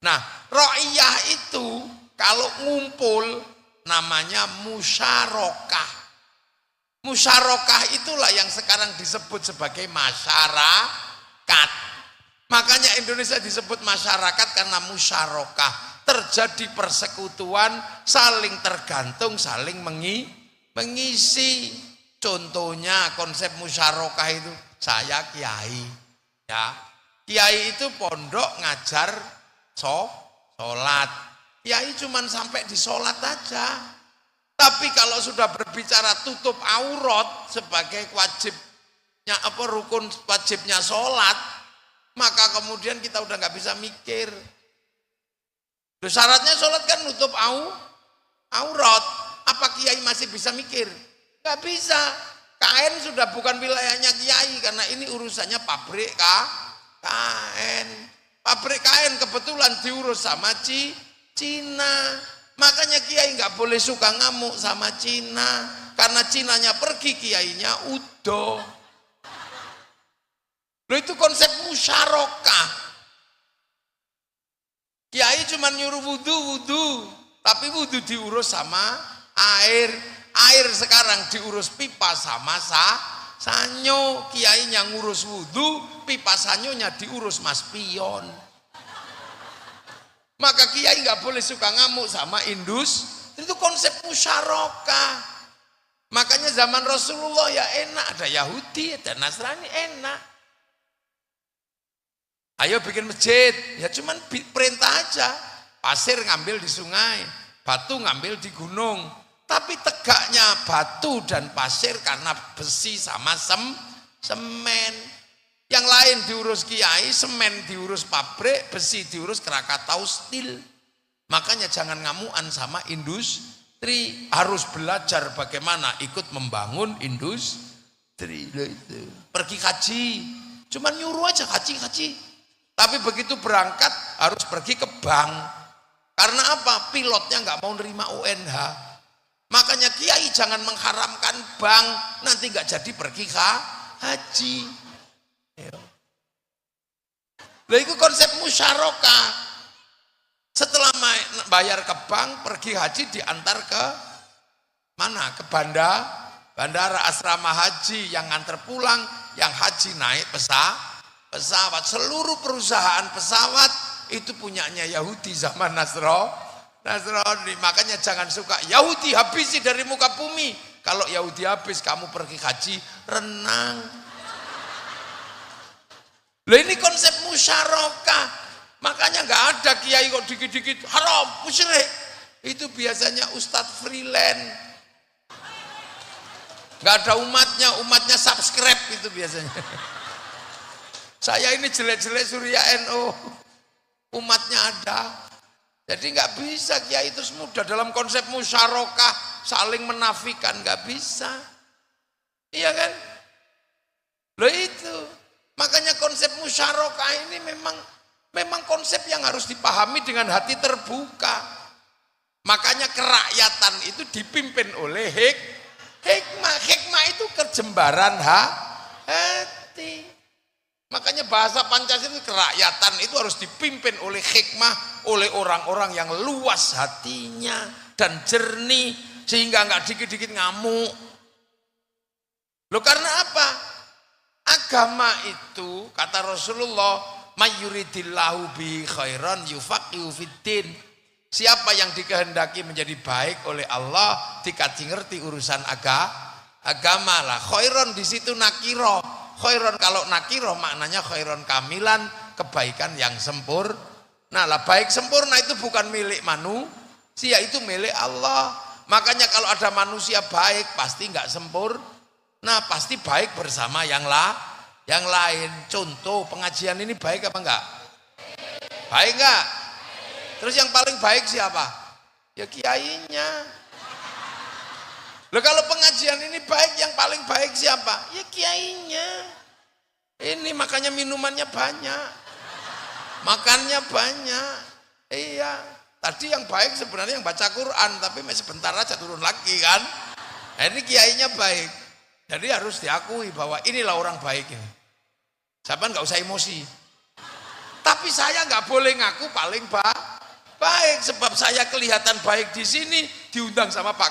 Nah, ra'iyah itu kalau ngumpul namanya musyarakah. Musyarakah itulah yang sekarang disebut sebagai masyarakat. Makanya Indonesia disebut masyarakat karena musyarakah. Terjadi persekutuan, saling tergantung, saling mengisi. Contohnya konsep musyarakah itu, saya kiai. Ya, kiai itu pondok ngajar sholat. Kiai cuman sampai di sholat aja. Tapi kalau sudah berbicara tutup aurat sebagai wajibnya rukun wajibnya sholat, maka kemudian kita udah nggak bisa mikir. Syaratnya sholat kan nutup aurat. Apa kiai masih bisa mikir? Nggak bisa. Kain sudah bukan wilayahnya kiai karena ini urusannya pabrik kain. Pabrik kain kebetulan diurus sama Cina. Makanya kiai nggak boleh suka ngamuk sama Cina. Karena Cinanya pergi, kiainya udah. Loh, itu konsep musyarakah. Kiai cuma nyuruh wudhu. Tapi wudhu diurus sama air. Air sekarang diurus pipa sama sanyo. Kiainya ngurus wudhu, pipa sanyonya diurus mas pion. Maka kiai nggak boleh suka ngamuk sama itu konsep musyarakah. Makanya zaman Rasulullah ya enak, ada Yahudi, ada Nasrani, enak. Ayo bikin masjid, ya cuman perintah aja. Pasir ngambil di sungai, batu ngambil di gunung. Tapi tegaknya batu dan pasir karena besi sama semen. Yang lain diurus kiai, semen diurus pabrik, besi diurus Krakatau Steel. Makanya jangan ngamuan sama industri. Harus belajar bagaimana ikut membangun industri. Pergi haji, cuman nyuruh aja haji. Tapi begitu berangkat harus pergi ke bank. Karena apa? Pilotnya nggak mau nerima UNH. Makanya kiai jangan mengharamkan bank, nanti nggak jadi pergi haji. Lah itu konsep musyarakah. Setelah bayar ke bank, pergi haji diantar ke mana? Ke bandara asrama haji, yang nganter pulang, yang haji naik pesawat. Seluruh perusahaan pesawat itu punyanya Yahudi zaman Nasrani. Makanya jangan suka Yahudi habisi dari muka bumi. Kalau Yahudi habis kamu pergi haji, renang. Lah ini konsep musyarakah. Makanya nggak ada kiai kok dikit-dikit haram, musyrik. Itu biasanya ustadz freelance. Nggak ada umatnya subscribe itu biasanya. Saya ini jelek-jelek Surya NU, umatnya ada. Jadi nggak bisa kiai itu mudah dalam konsep musyarakah saling menafikan, nggak bisa. Iya kan? Loh itu. Makanya konsep musyarakah ini memang konsep yang harus dipahami dengan hati terbuka. Makanya kerakyatan itu dipimpin oleh hikmah. Hikmah itu kejembaran hati. Makanya bahasa Pancasila itu kerakyatan itu harus dipimpin oleh hikmah, oleh orang-orang yang luas hatinya dan jernih sehingga nggak dikit-dikit ngamuk. Loh karena apa? Agama itu kata Rasulullah, mayyuridillahu bi khairan yufaqihu fiddin. Siapa yang dikehendaki menjadi baik oleh Allah dikaji ngerti urusan agama lah. Khairan di situ nakiro. Khairan kalau nakiro maknanya khairan kamilan, kebaikan yang sempurna. Nah lah baik sempurna itu bukan milik manusia, itu milik Allah. Makanya kalau ada manusia baik pasti nggak sempurna. Nah pasti baik bersama yang lain. Contoh pengajian ini baik apa enggak? Baik enggak? Terus yang paling baik siapa? Ya kiainya. Loh kalau pengajian ini baik, yang paling baik siapa? Ya kiainya. Ini makanya minumannya banyak. Makannya banyak. Iya. Tadi yang baik sebenarnya yang baca Quran, tapi sebentar aja turun lagi kan. Nah, ini kiainya baik. Jadi harus diakui bahwa inilah orang baik ini. Siapa nggak usah emosi. Tapi saya nggak boleh ngaku paling baik sebab saya kelihatan baik di sini diundang sama Pak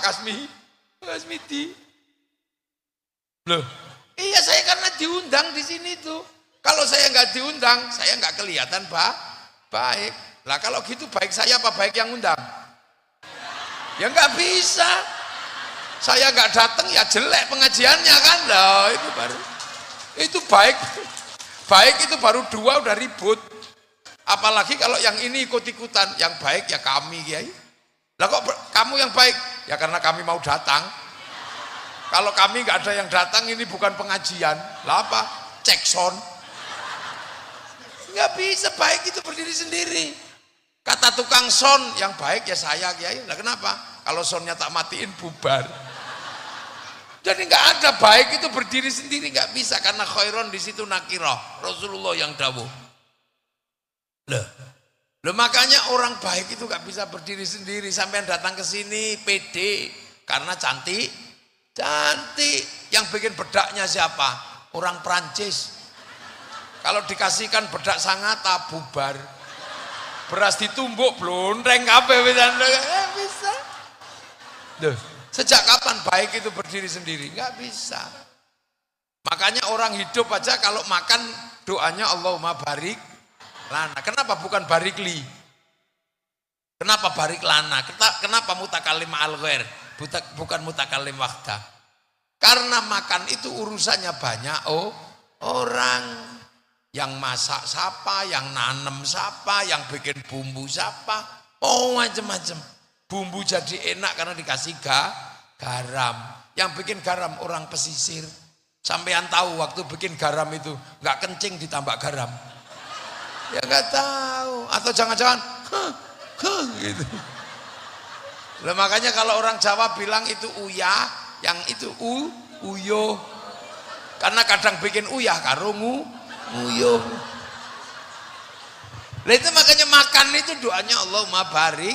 Kasmiti. Loh, iya saya karena diundang di sini tuh. Kalau saya nggak diundang, saya nggak kelihatan baik. Lah kalau gitu baik saya apa baik yang undang? Ya nggak bisa. Saya nggak datang ya jelek pengajiannya kan. Loh itu baru. Itu baik. Baik itu baru dua udah ribut. Apalagi kalau yang ini ikut-ikutan, yang baik ya kami kiai. Lah kok kamu yang baik? Ya karena kami mau datang. Kalau kami nggak ada yang datang ini bukan pengajian. Lah apa? Cek sound. Nggak bisa baik itu berdiri sendiri. Kata tukang sound yang baik ya saya kiai. Lah kenapa? Kalau soundnya tak matiin bubar. Jadi nggak ada baik itu berdiri sendiri nggak bisa karena khairon di situ nakirah. Rasulullah yang dawuh. Loh makanya orang baik itu nggak bisa berdiri sendiri. Sampai datang ke sini pede karena cantik. Yang bikin bedaknya siapa? Orang Prancis. Kalau dikasihkan bedak Sangatta bubar. Beras ditumbuk blondreng kabeh bisa. Loh, sejak kapan baik itu berdiri sendiri? Nggak bisa. Makanya orang hidup aja kalau makan doanya Allahumma barik lana. Kenapa bukan barikli? Kenapa barik lana? Kenapa mutakalim ma'al ghair? Bukan mutakalim wahda. Karena makan itu urusannya banyak orang. Yang masak siapa, yang nanem siapa, yang bikin bumbu siapa, macam-macam. Bumbu jadi enak karena dikasih garam. Yang bikin garam orang pesisir. Sampean tahu waktu bikin garam itu nggak kencing ditambah garam. Ya nggak tahu. Atau jangan-jangan gitu. Lah makanya kalau orang Jawa bilang itu uyah, yang itu uyuh. Karena kadang bikin uyah karo nguyuh. Lah itu makanya makan itu doanya Allahumma barik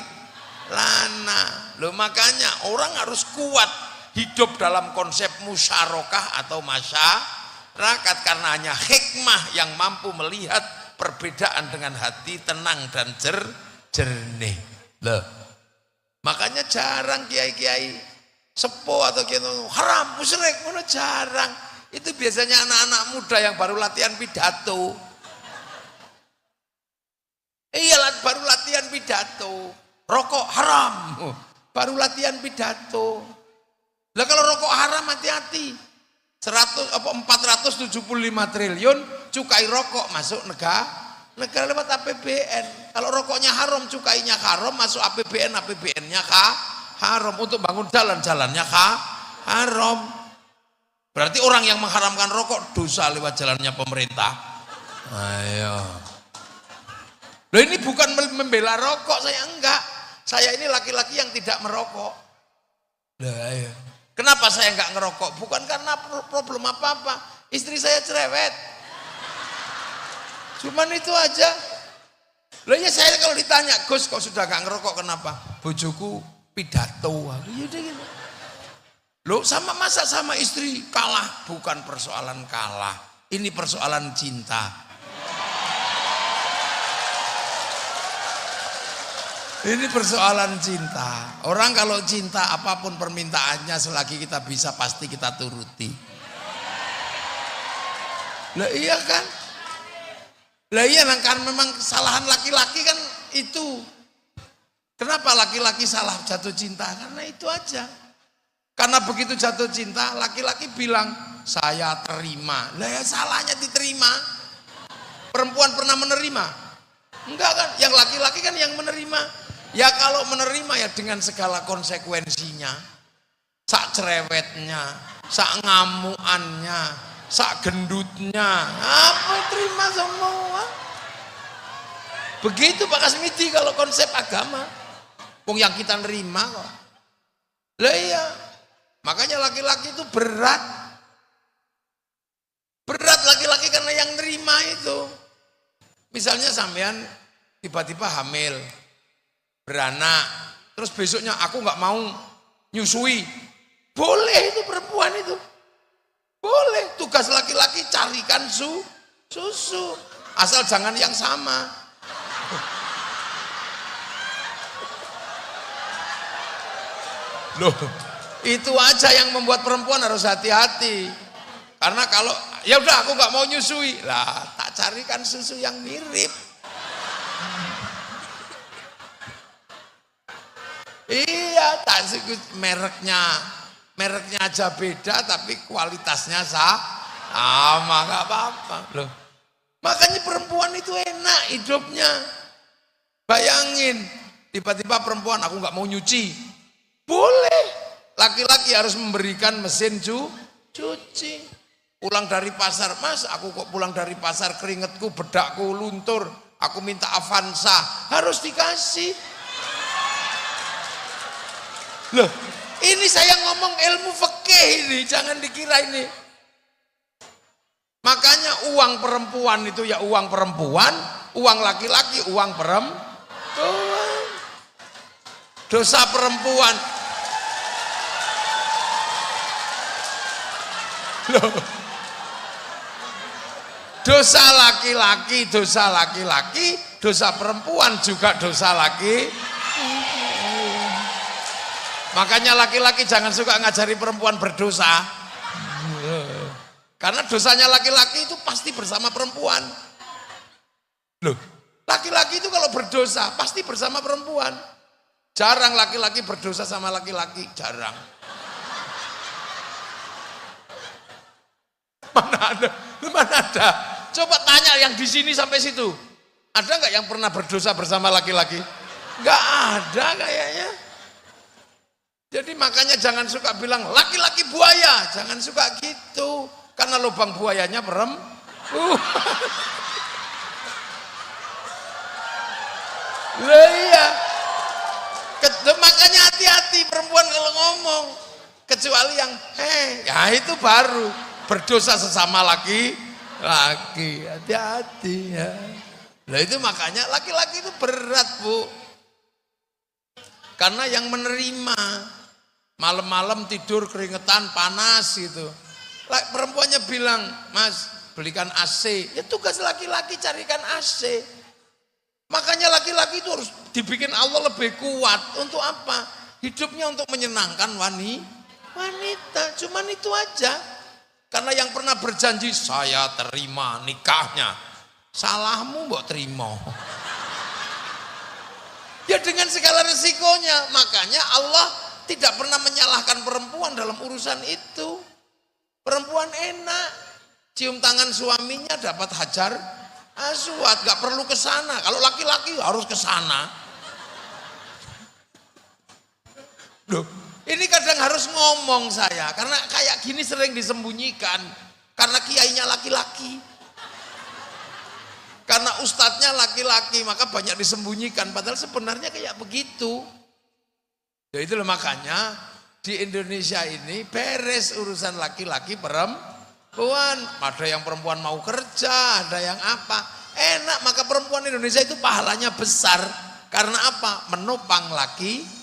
lana. Loh makanya orang harus kuat hidup dalam konsep musyarakah atau masyarakat karena hanya hikmah yang mampu melihat perbedaan dengan hati tenang dan jernih. Loh. Makanya jarang kiai-kiai sepuh atau kiai haram musyrik ngono jarang. Itu biasanya anak-anak muda yang baru latihan pidato. Iyalah baru latihan pidato. Rokok haram. Baru latihan pidato. Lah kalau rokok haram hati-hati. 475 triliun cukai rokok masuk negara lewat APBN. Kalau rokoknya haram, cukainya haram, masuk APBN, APBN-nya haram. Untuk bangun jalan-jalannya haram. Berarti orang yang mengharamkan rokok dosa lewat jalannya pemerintah. Ayo. Loh, ini bukan membela rokok, saya enggak. Saya ini laki-laki yang tidak merokok. Lah, ayo. Kenapa saya enggak ngerokok? Bukan karena problem apa-apa. Istri saya cerewet. Cuman itu aja. Loh ya, saya kalau ditanya, Gus kok sudah enggak ngerokok kenapa? Bojoku pidato. Yaudah gitu. Loh, masa sama istri kalah? Bukan persoalan kalah. Ini persoalan cinta. Ini persoalan cinta. Orang kalau cinta apapun permintaannya selagi kita bisa pasti kita turuti. Lah iya kan? Lah iya kan memang kesalahan laki-laki kan itu. Kenapa laki-laki salah jatuh cinta? Karena itu aja. Karena begitu jatuh cinta laki-laki bilang saya terima. Lah ya salahnya diterima. Perempuan pernah menerima? Enggak kan? Yang laki-laki kan yang menerima. Ya kalau menerima ya dengan segala konsekuensinya, sak cerewetnya, sak ngamuannya, sak gendutnya, apa terima semua. Begitu Pak Kasmiti kalau konsep agama, wong yang kita nerima kok. Lah iya, makanya laki-laki itu berat laki-laki karena yang nerima itu. Misalnya sampean tiba-tiba hamil. Beranak, terus besoknya aku nggak mau nyusui, boleh itu perempuan itu, boleh. Tugas laki-laki carikan susu, asal jangan yang sama. Loh, itu aja yang membuat perempuan harus hati-hati. Karena kalau ya udah aku nggak mau nyusui, lah tak carikan susu yang mirip. Iya, tak mereknya aja beda tapi kualitasnya sama, nggak apa-apa loh. Makanya perempuan itu enak hidupnya. Bayangin, tiba-tiba perempuan aku nggak mau nyuci, boleh. Laki-laki harus memberikan mesin cuci. Pulang dari pasar, Mas, aku kok pulang dari pasar keringetku, bedakku luntur, aku minta Avanza, harus dikasih. Loh, ini saya ngomong ilmu fikih ini, jangan dikira ini. Makanya uang perempuan itu ya uang perempuan, uang laki-laki uang perempuan. Dosa perempuan. Loh. Dosa laki-laki, dosa perempuan juga dosa laki. Makanya laki-laki jangan suka ngajari perempuan berdosa. Karena dosanya laki-laki itu pasti bersama perempuan. Loh, laki-laki itu kalau berdosa pasti bersama perempuan. Jarang laki-laki berdosa sama laki-laki, jarang. Mana ada? Coba tanya yang di sini sampai situ. Ada nggak yang pernah berdosa bersama laki-laki? Nggak ada kayaknya. Jadi makanya jangan suka bilang laki-laki buaya, jangan suka gitu. Karena lubang buayanya perempuan. Lah iya. Makanya hati-hati perempuan kalau ngomong. Kecuali yang ya itu baru berdosa sesama laki. Hati-hati ya. Lah itu makanya laki-laki itu berat, Bu. Karena yang menerima malam-malam tidur keringetan panas gitu. Perempuannya bilang, Mas belikan AC. Ya tugas laki-laki carikan AC. Makanya laki-laki itu harus dibikin Allah lebih kuat. Untuk apa? Hidupnya untuk menyenangkan wanita. Cuman itu aja. Karena yang pernah berjanji saya terima nikahnya. Salahmu mbok terima. Ya dengan segala resikonya. Makanya Allah tidak pernah menyalahkan perempuan dalam urusan itu. Perempuan enak, cium tangan suaminya dapat hajar aswad, gak perlu ke sana. Kalau laki-laki harus ke sana. Loh, ini kadang harus ngomong saya, karena kayak gini sering disembunyikan. Karena kiainya laki-laki, karena ustadznya laki-laki, maka banyak disembunyikan. Padahal sebenarnya kayak begitu. Ya itulah makanya di Indonesia ini beres urusan laki-laki perempuan. Ada yang perempuan mau kerja, ada yang apa. Enak, maka perempuan Indonesia itu pahalanya besar. Karena apa? Menopang laki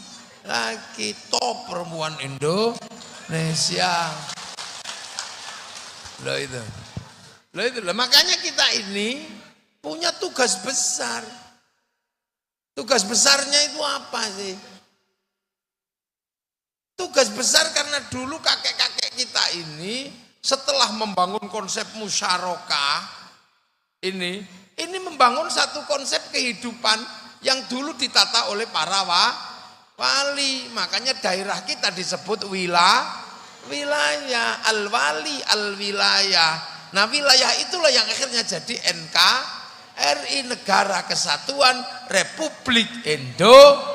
top perempuan Indonesia. Loh itu. Makanya kita ini punya tugas besar. Tugas besarnya itu apa sih? Tugas besar karena dulu kakek-kakek kita ini setelah membangun konsep musyarakah ini membangun satu konsep kehidupan yang dulu ditata oleh para wali. Makanya daerah kita disebut wilayah, al-wali, al-wilayah. Nah, wilayah itulah yang akhirnya jadi NKRI, Negara Kesatuan Republik Indonesia.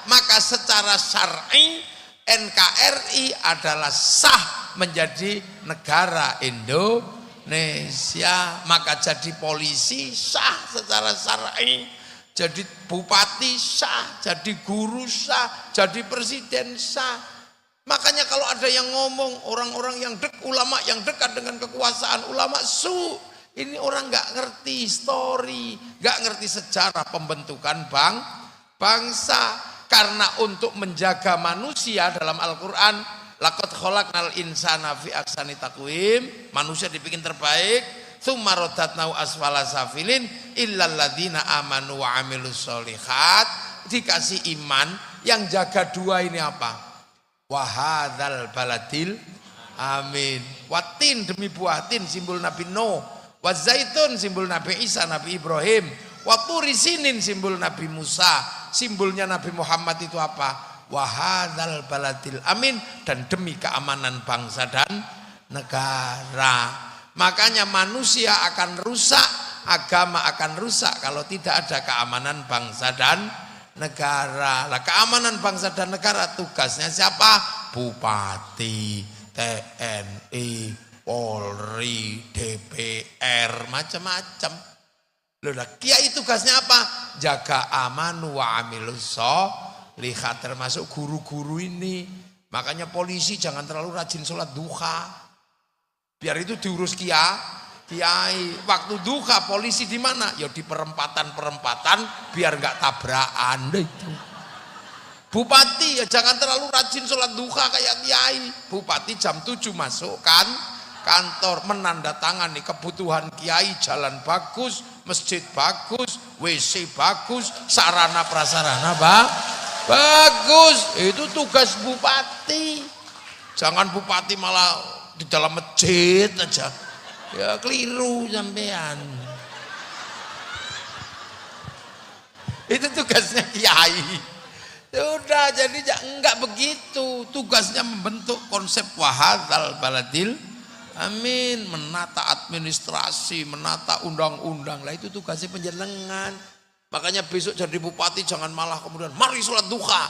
Maka secara syar'i NKRI adalah sah menjadi negara Indonesia. Maka jadi polisi sah secara syar'i, jadi bupati sah, jadi guru sah, jadi presiden sah. Makanya kalau ada yang ngomong orang-orang yang ulama yang dekat dengan kekuasaan, ulama ini orang nggak ngerti story, nggak ngerti sejarah pembentukan bangsa. Karena untuk menjaga manusia dalam Al-Quran, laqad khalaqnal insana fi ahsani taqwim, manusia dibikin terbaik. Tsumma radadnahu asfala safilin illal ladzina amanu wa amilus sholihat. Dikasih iman, yang jaga dua ini apa? Wahadzal baladil amin. Watin demi buah tin, simbol Nabi Nuh. Wazaitun simbol Nabi Isa, Nabi Ibrahim. Waturi sinin simbol Nabi Musa. Simbolnya Nabi Muhammad itu apa? Wahadzal baladil amin. Dan demi keamanan bangsa dan negara. Makanya manusia akan rusak, agama akan rusak kalau tidak ada keamanan bangsa dan negara. Lah keamanan bangsa dan negara tugasnya siapa? Bupati, TNI, Polri, DPR, macam-macam. Loh, kiai tugasnya apa? Jaga amanu wa amilus sholihat, termasuk guru-guru ini. Makanya polisi jangan terlalu rajin sholat duha. Biar itu diurus kiai. Waktu duha polisi di mana? Ya di perempatan biar nggak tabrakan itu. Bupati ya jangan terlalu rajin sholat duha kayak kiai. Bupati jam 7 masuk kantor, menandatangani kebutuhan kiai, jalan bagus, masjid bagus, WC bagus, sarana prasarana bagus. Itu tugas bupati. Jangan bupati malah di dalam masjid aja. Ya keliru sampean. Itu tugasnya kiai. Sudah, jadi enggak begitu. Tugasnya membentuk konsep wahadzal baladil amin, menata administrasi, menata undang-undang. Lah itu tugasnya penjenengan. Makanya besok jadi bupati jangan malah kemudian mari sholat duha.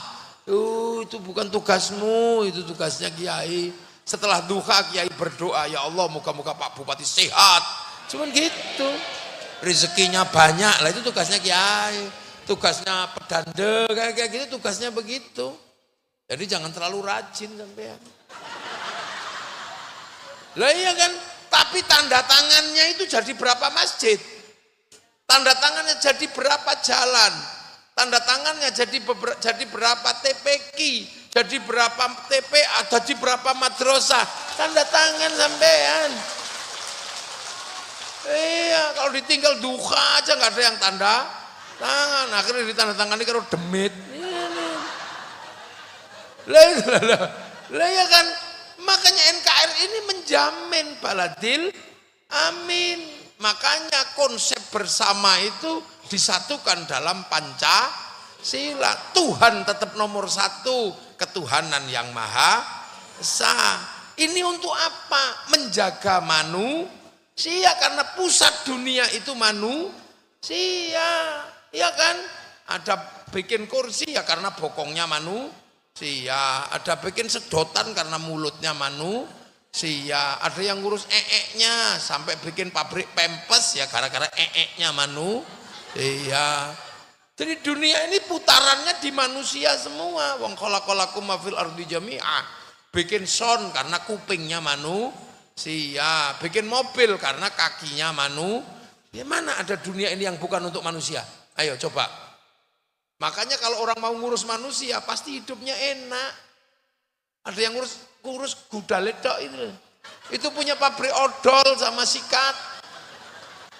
Itu bukan tugasmu, itu tugasnya kiai. Setelah duha kiai berdoa, ya Allah moga-moga Pak Bupati sehat. Cuman gitu. Rezekinya banyak. Lah itu tugasnya kiai. Tugasnya pedande kayak gitu, tugasnya begitu. Jadi jangan terlalu rajin sampean. Lah iya kan, tapi tanda tangannya itu jadi berapa masjid? Tanda tangannya jadi berapa jalan? Tanda tangannya jadi berapa TPQ? Jadi berapa TPA? Jadi berapa madrasah? Tanda tangan sampean. Iya, kalau ditinggal duha aja nggak ada yang tanda tangan. Akhirnya ditandatangani karo demit. Lah ya kan, makanya NKRI ini menjamin baladil amin. Makanya konsep bersama itu disatukan dalam sila. Tuhan tetap nomor satu, ketuhanan yang maha esa. Ini untuk apa? Menjaga manusia, karena pusat dunia itu manusia, ya kan? Ada bikin kursi ya karena bokongnya manusia, ada bikin sedotan karena mulutnya manusia, ada yang ngurus nya sampai bikin pabrik pempes ya gara-gara nya manusia. Jadi dunia ini putarannya di manusia semua. Wong khalaqalakum ma fil ardi jami'ah. Bikin sound karena kupingnya manusia, bikin mobil karena kakinya manusia. Mana ada dunia ini yang bukan untuk manusia? Ayo coba. Makanya kalau orang mau ngurus manusia pasti hidupnya enak. Ada yang ngurus gudale tok itu. Itu punya pabrik odol sama sikat.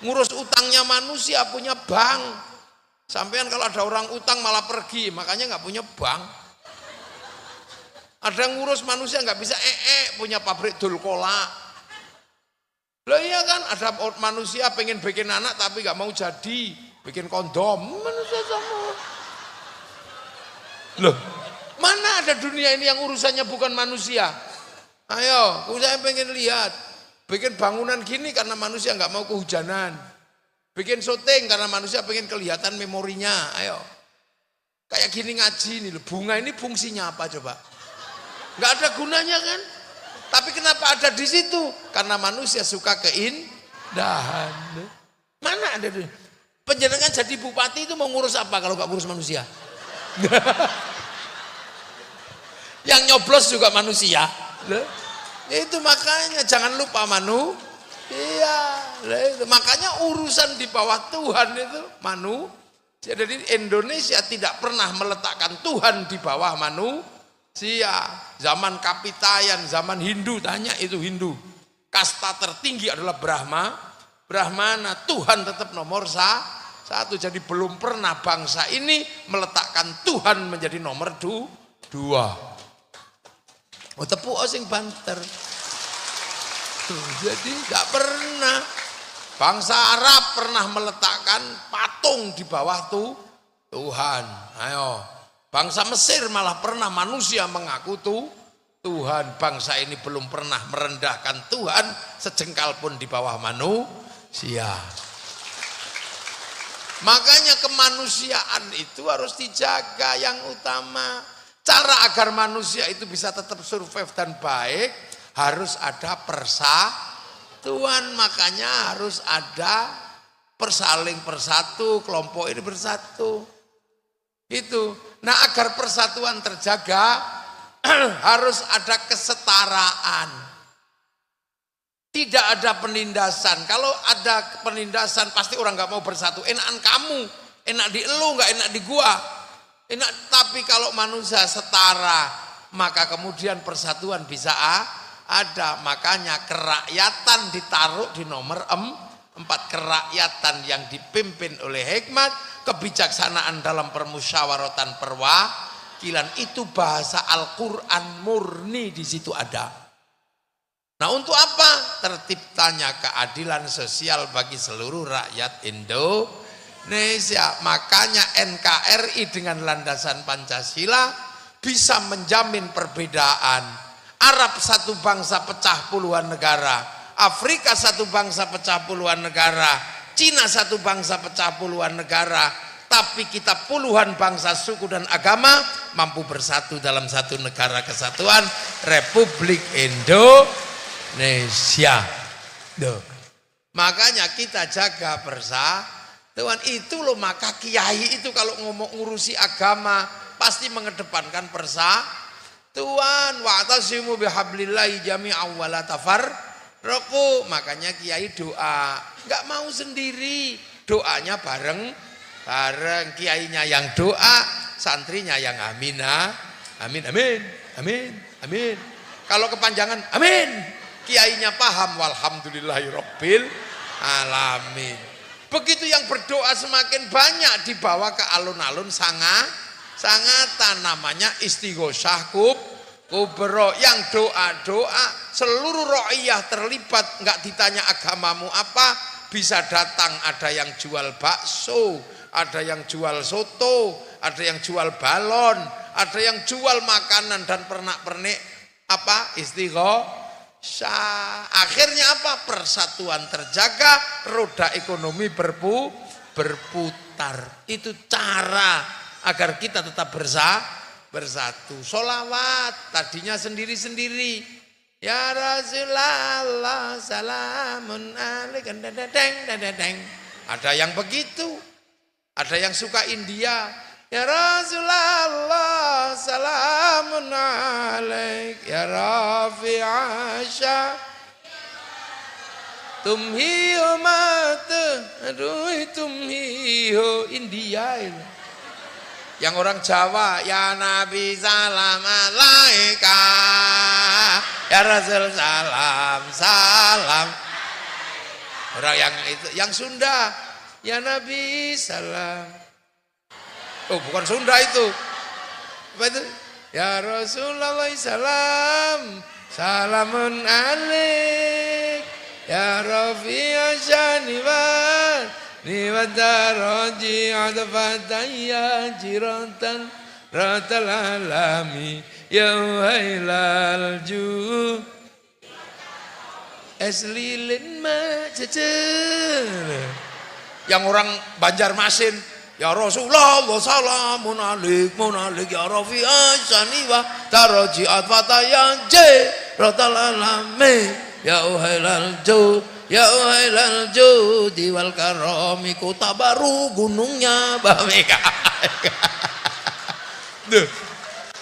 Ngurus utangnya manusia, punya bank. Sampean kalau ada orang utang malah pergi, makanya nggak punya bank. Ada yang ngurus manusia nggak bisa punya pabrik dul kola. Lah iya kan, ada manusia pengen bikin anak tapi nggak mau jadi, bikin kondom. Manusia sama. Loh, mana ada dunia ini yang urusannya bukan manusia? Ayo, saya pengen lihat. Bikin bangunan gini karena manusia nggak mau kehujanan. Bikin syuting karena manusia pengen kelihatan memorinya. Ayo. Kayak gini ngaji nih, bunga ini fungsinya apa coba? Nggak ada gunanya kan? Tapi kenapa ada di situ? Karena manusia suka keindahan. Mana ada? Penjenengan jadi bupati itu mau ngurus apa kalau nggak ngurus manusia? Yang nyoblos juga manusia. Itu makanya jangan lupa iya, itu makanya urusan di bawah Tuhan itu manusia. Jadi Indonesia tidak pernah meletakkan Tuhan di bawah manusia. Zaman Kapitayan, zaman Hindu, tanya itu Hindu. Kasta tertinggi adalah Brahmana. Tuhan tetap nomor satu. Jadi belum pernah bangsa ini meletakkan Tuhan menjadi nomor dua. Oh tepuk sing banter. Jadi nggak pernah. Bangsa Arab pernah meletakkan patung di bawah Tuhan. Ayo. Bangsa Mesir malah pernah manusia mengaku Tuhan. Bangsa ini belum pernah merendahkan Tuhan sejengkal pun di bawah manusia. Makanya kemanusiaan itu harus dijaga yang utama. Cara agar manusia itu bisa tetap survive dan baik, harus ada persatuan. Makanya harus ada persaling persatu, kelompok ini bersatu. Itu. Nah agar persatuan terjaga, harus ada kesetaraan. Tidak ada penindasan. Kalau ada penindasan pasti orang nggak mau bersatu. Enakan kamu, enak di elu nggak enak di gua. Enak, tapi kalau manusia setara, maka kemudian persatuan bisa ada. Makanya kerakyatan ditaruh di nomor 4. Kerakyatan yang dipimpin oleh hikmat, kebijaksanaan dalam permusyawaratan perwakilan. Itu bahasa Al-Quran murni di situ ada. Nah untuk apa? Terciptanya keadilan sosial bagi seluruh rakyat Indonesia. Makanya NKRI dengan landasan Pancasila bisa menjamin perbedaan. Arab satu bangsa pecah puluhan negara, Afrika satu bangsa pecah puluhan negara, Cina satu bangsa pecah puluhan negara, tapi kita puluhan bangsa, suku dan agama mampu bersatu dalam satu negara kesatuan, Republik Indonesia. Makanya kita jaga persatuan itu loh. Maka kiai itu kalau ngomong ngurusi agama pasti mengedepankan persatuan. Wa'tasimu bihablillahi jami'an wa la tafarraqu. Makanya kiai doa, enggak mau sendiri, doanya bareng. Kiainya yang doa, santrinya yang amin. Kalau kepanjangan amin, kiainya paham walhamdulillahirabbil alamin. Begitu yang berdoa semakin banyak dibawa ke alun-alun sangatan, namanya istighosah kubro. Yang doa-doa seluruh ro'iyah terlibat, nggak ditanya agamamu apa, bisa datang. Ada yang jual bakso, ada yang jual soto, ada yang jual balon, ada yang jual makanan dan pernak-pernik apa istighosah. Akhirnya apa? Persatuan terjaga, roda ekonomi berputar. Itu cara agar kita tetap bersatu. Sholawat tadinya sendiri-sendiri. Ya Rasulullah salamun alaika. Ada yang begitu. Ada yang suka India. Ya Rasulullah salamun alaik. Ya Rafi Asya. Tumhiyo mata. Aduh tumhiyo India ini. Yang orang Jawa, ya Nabi salam alaika, ya Rasul salam salam. Orang yang itu, yang Sunda, ya Nabi salam. Oh bukan Sunda itu, apa itu? Ya Rasulullah salam, salamun alaik, ya Rafi'a syaniwan. Niwadaroji adafataya jiratan ratal alami yauhailal ju eslilin majajar. Yang orang Banjarmasin, ya Rasulullah salamun alik munalik ya Rafi'a saniwa daroji adafataya ratal alami yauhailal ju. Ya uhailal judi wal karami, kota baru gunungnya Bameka.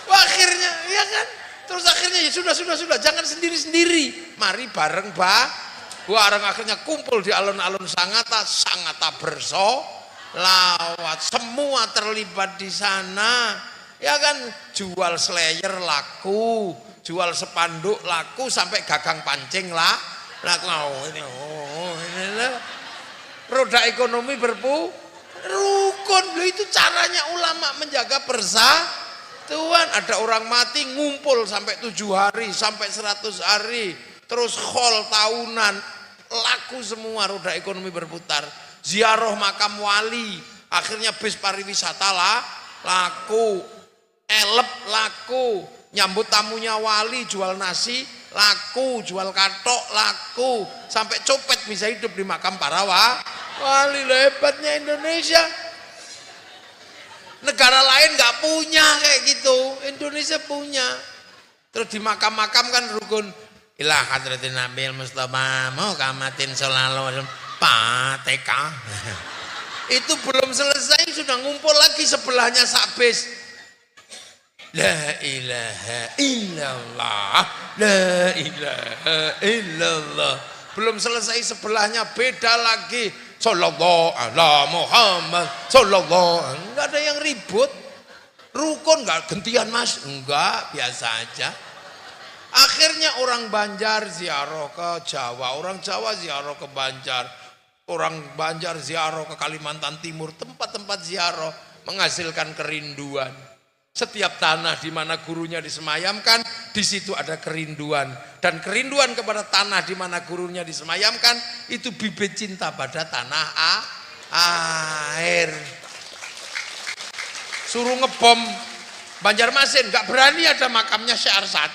Akhirnya ya kan, terus akhirnya ya sudah jangan sendiri-sendiri, mari bareng bareng akhirnya kumpul di alun-alun Sangata bersolawat, semua terlibat di sana ya kan, jual slayer laku, jual spanduk laku, sampai gagang pancing lah. Ini roda ekonomi rukun. Itu caranya ulama menjaga persatuan. Ada orang mati ngumpul sampai 7 hari, sampai 100 hari, terus khol tahunan, laku semua, roda ekonomi berputar. Ziarah makam wali, akhirnya bis pariwisata laku, elep laku, nyambut tamunya wali, jual nasi laku, jual katok laku, sampai copet bisa hidup di makam para wali. Hebatnya Indonesia. Negara lain nggak punya kayak gitu, Indonesia punya. Terus di makam-makam kan rukun ilah hadratin Nabil Mustafa Muhammadin sallallahu alaihi wasallam Fatihah. Itu belum selesai sudah ngumpul lagi sebelahnya sakbis. La ilaha illallah, la ilaha illallah. Belum selesai sebelahnya beda lagi. Sallallahu ala Muhammad, sallallahu. Enggak ada yang ribut. Rukun enggak gantian Mas, enggak, biasa aja. Akhirnya orang Banjar ziarah ke Jawa, orang Jawa ziarah ke Banjar, orang Banjar ziarah ke Kalimantan Timur, tempat-tempat ziarah menghasilkan kerinduan. Setiap tanah di mana gurunya disemayamkan, di situ ada kerinduan. Dan kerinduan kepada tanah di mana gurunya disemayamkan, itu bibit cinta pada tanah air. Suruh ngebom Banjarmasin, nggak berani ada makamnya Syekh Arsad.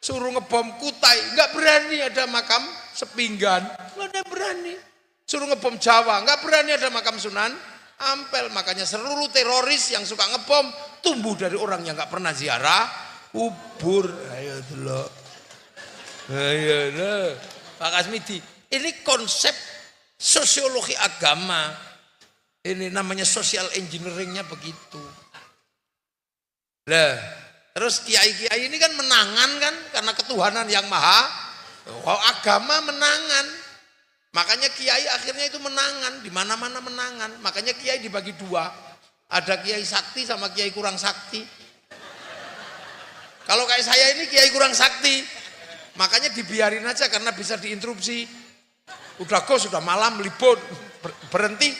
Suruh ngebom Kutai, nggak berani ada makam Sepinggan, nggak ada berani. Suruh ngebom Jawa, nggak berani ada makam Sunan Ampel. Makanya seluruh teroris yang suka ngebom tumbuh dari orang yang nggak pernah ziarah kubur. Ayo dulu, ayo dulu. Pak Kasmidi, ini konsep sosiologi agama. Ini namanya social engineeringnya begitu. Lah, terus kiai-kiai ini kan menangan kan karena ketuhanan yang maha. Agama menangan. Makanya kiai akhirnya itu menangan, di mana-mana menangan. Makanya kiai dibagi dua. Ada kiai sakti sama kiai kurang sakti. Kalau kayak saya ini kiai kurang sakti. Makanya dibiarin aja karena bisa diinterupsi. Udah sudah malam libur, berhenti.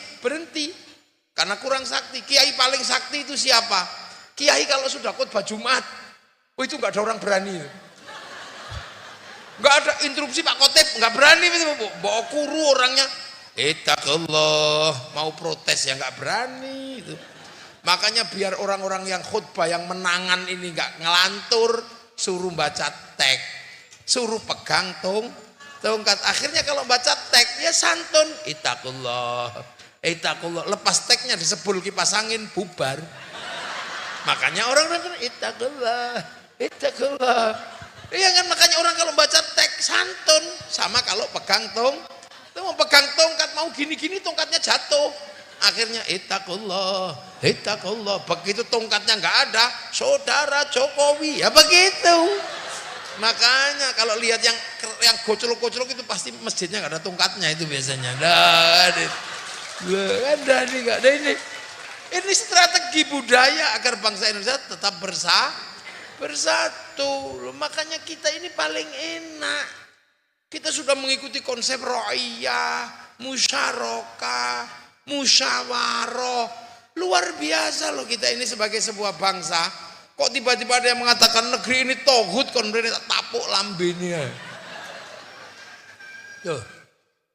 Karena kurang sakti. Kiai paling sakti itu siapa? Kiai kalau sudah khutbah Jumat, itu nggak ada orang berani. Nggak ada interupsi Pak Khotib, nggak berani itu, bawa kuru orangnya. Ittaqullah, mau protes ya nggak berani itu. Makanya biar orang-orang yang khutbah yang menangan ini nggak ngelantur, suruh baca teks, suruh pegang tongkat. Akhirnya kalau baca teks ya santun, ittaqullah, lepas teksnya disebul kipas angin bubar. Makanya orang nonton ittaqullah. Iya kan, makanya orang kalau baca teks santun, sama kalau pegang mau pegang tongkat mau gini-gini tongkatnya jatuh. Akhirnya ittaqullah. Begitu tongkatnya nggak ada, saudara Jokowi, ya begitu. Makanya kalau lihat yang goclok-goclok itu pasti masjidnya nggak ada tongkatnya itu biasanya. Ada nih, nggak ada ini. Ini strategi budaya agar bangsa Indonesia tetap bersatu. Makanya kita ini paling enak. Kita sudah mengikuti konsep ro'iyah, musyarakah, musyawarah. Luar biasa loh kita ini sebagai sebuah bangsa. Kok tiba-tiba ada yang mengatakan negeri ini togut, kon mrene tak tapuk lambene. Tuh.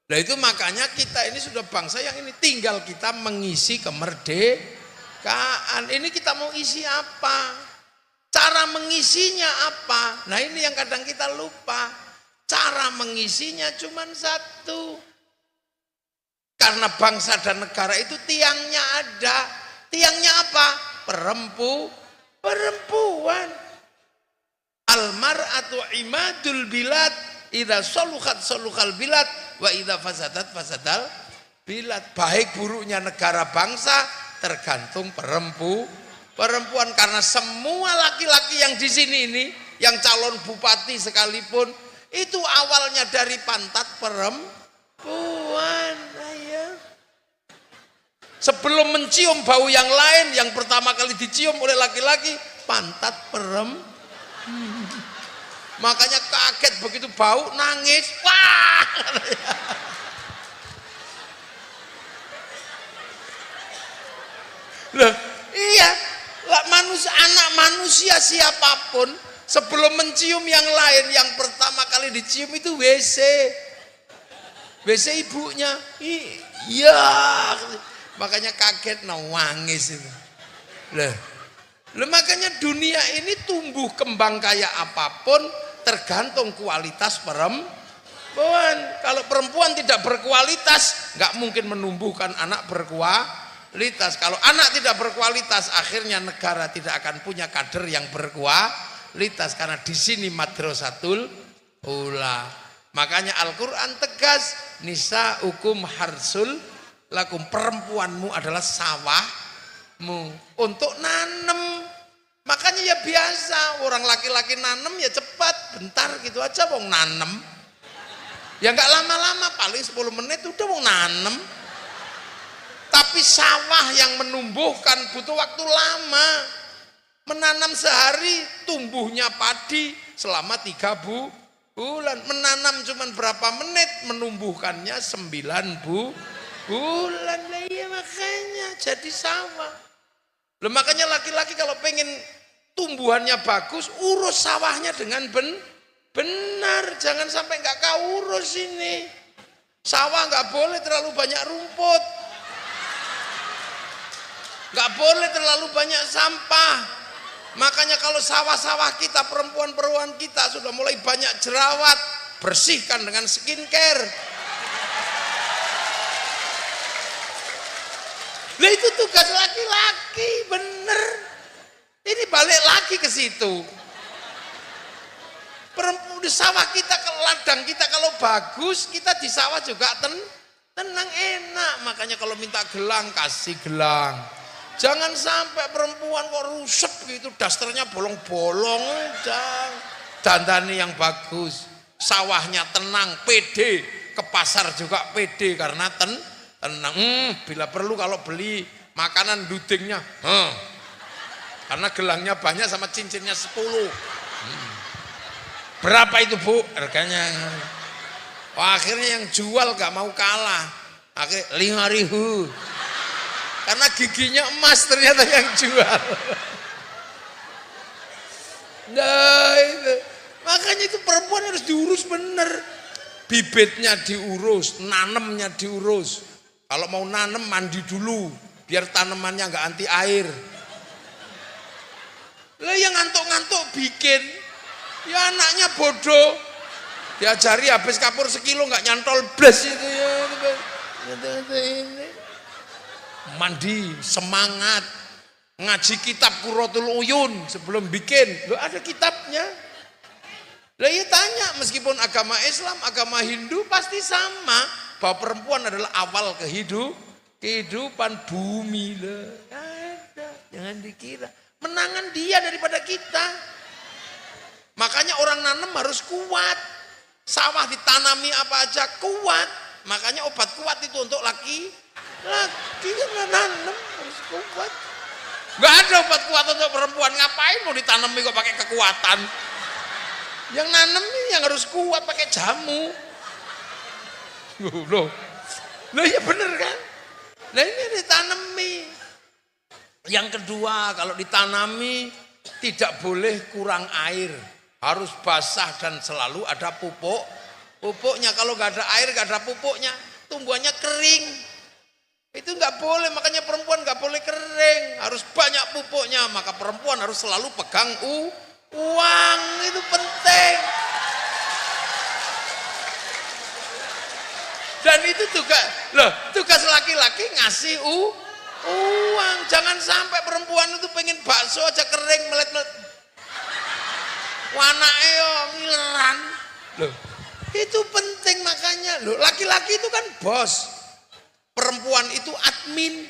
Nah itu makanya kita ini sudah bangsa yang ini tinggal kita mengisi kemerdekaan. Ini kita mau isi apa? Cara mengisinya apa? Nah ini yang kadang kita lupa. Cara mengisinya cuma satu. Karena bangsa dan negara itu tiangnya ada. Tiangnya apa? Perempuan. Al-mar'atu imadul bilad. Idza salukhal bilad wa idza fasadal bilad. Baik buruknya negara bangsa tergantung perempuan, karena semua laki-laki yang di sini ini, yang calon bupati sekalipun, itu awalnya dari pantat perempuan. Ayo. Sebelum mencium bau yang lain, yang pertama kali dicium oleh laki-laki pantat perempuan. Makanya kaget begitu bau, nangis. Wah! Loh, iya, anak manusia siapapun sebelum mencium yang lain, yang pertama kali dicium itu WC ibunya. Iya, makanya kaget, nangis itu. Loh, makanya dunia ini tumbuh kembang kayak apapun tergantung kualitas perempuan. Kalau perempuan tidak berkualitas, nggak mungkin menumbuhkan anak berkualitas. Kalau anak tidak berkualitas, akhirnya negara tidak akan punya kader yang berkualitas. Karena di sini madrasatul ula. Makanya Al-Quran tegas, nisaukum harsul lakum, perempuanmu adalah sawahmu untuk nanem. Makanya ya biasa, orang laki-laki nanem ya cepat, bentar gitu aja wong nanem. Ya nggak lama-lama, paling 10 menit udah wong nanem. Tapi sawah yang menumbuhkan butuh waktu lama. Menanam sehari, tumbuhnya padi selama 3 bulan. Menanam cuma berapa menit, menumbuhkannya 9 bulan. Nah, iya makanya jadi sawah. Loh, makanya laki-laki kalau pengen tumbuhannya bagus, urus sawahnya dengan benar. Jangan sampai nggak kau urus ini. Sawah nggak boleh terlalu banyak rumput. Nggak boleh terlalu banyak sampah. Makanya kalau sawah-sawah kita, perempuan-perempuan kita sudah mulai banyak jerawat, bersihkan dengan skincare. Lah itu tugas laki-laki, bener. Ini balik lagi ke situ. Perempuan di sawah kita, ke ladang kita kalau bagus, kita di sawah juga tenang, enak. Makanya kalau minta gelang, kasih gelang. Jangan sampai perempuan kok ruset gitu, dasternya bolong-bolong. Dandani yang bagus, sawahnya tenang, pede, ke pasar juga pede karena tenang. Bila perlu kalau beli makanan dudingnya, karena gelangnya banyak sama cincinnya 10. Berapa itu Bu harganya? Akhirnya yang jual gak mau kalah, akhirnya 5.000. Karena giginya emas ternyata yang jual. Nah itu, makanya itu perempuan harus diurus bener. Bibitnya diurus, nanemnya diurus. Kalau mau nanem mandi dulu, biar tanamannya nggak anti air. Lah yang ngantuk-ngantuk bikin, ya anaknya bodoh. Diajari habis kapur sekilo nggak nyantol blas itu ya. Mandi semangat, ngaji kitab Qurratul Uyun sebelum bikin. Loh ada kitabnya. Lah ya tanya, meskipun agama Islam, agama Hindu pasti sama, bahwa perempuan adalah awal kehidupan bumi. Lah ada, jangan dikira menangan dia daripada kita. Makanya orang nanam harus kuat. Sawah ditanami apa aja kuat. Makanya obat kuat itu untuk laki kan nanam harus kuat. Gak ada obat kuat untuk perempuan, ngapain mau ditanami kok pakai kekuatan? Yang nanam ini yang harus kuat pakai jamu. Loh ya bener kan? Nah ini ditanami. Yang kedua, kalau ditanami tidak boleh kurang air, harus basah dan selalu ada pupuknya. Kalau nggak ada air, nggak ada pupuknya, tumbuhannya kering. Itu nggak boleh, makanya perempuan nggak boleh kering, harus banyak pupuknya. Maka perempuan harus selalu pegang uang, itu penting. Dan itu tugas laki-laki ngasih uang. Jangan sampai perempuan itu pengen bakso aja kering melet-melet. Wanake yo ngileran. Loh, itu penting makanya. Loh, laki-laki itu kan bos. Perempuan itu admin.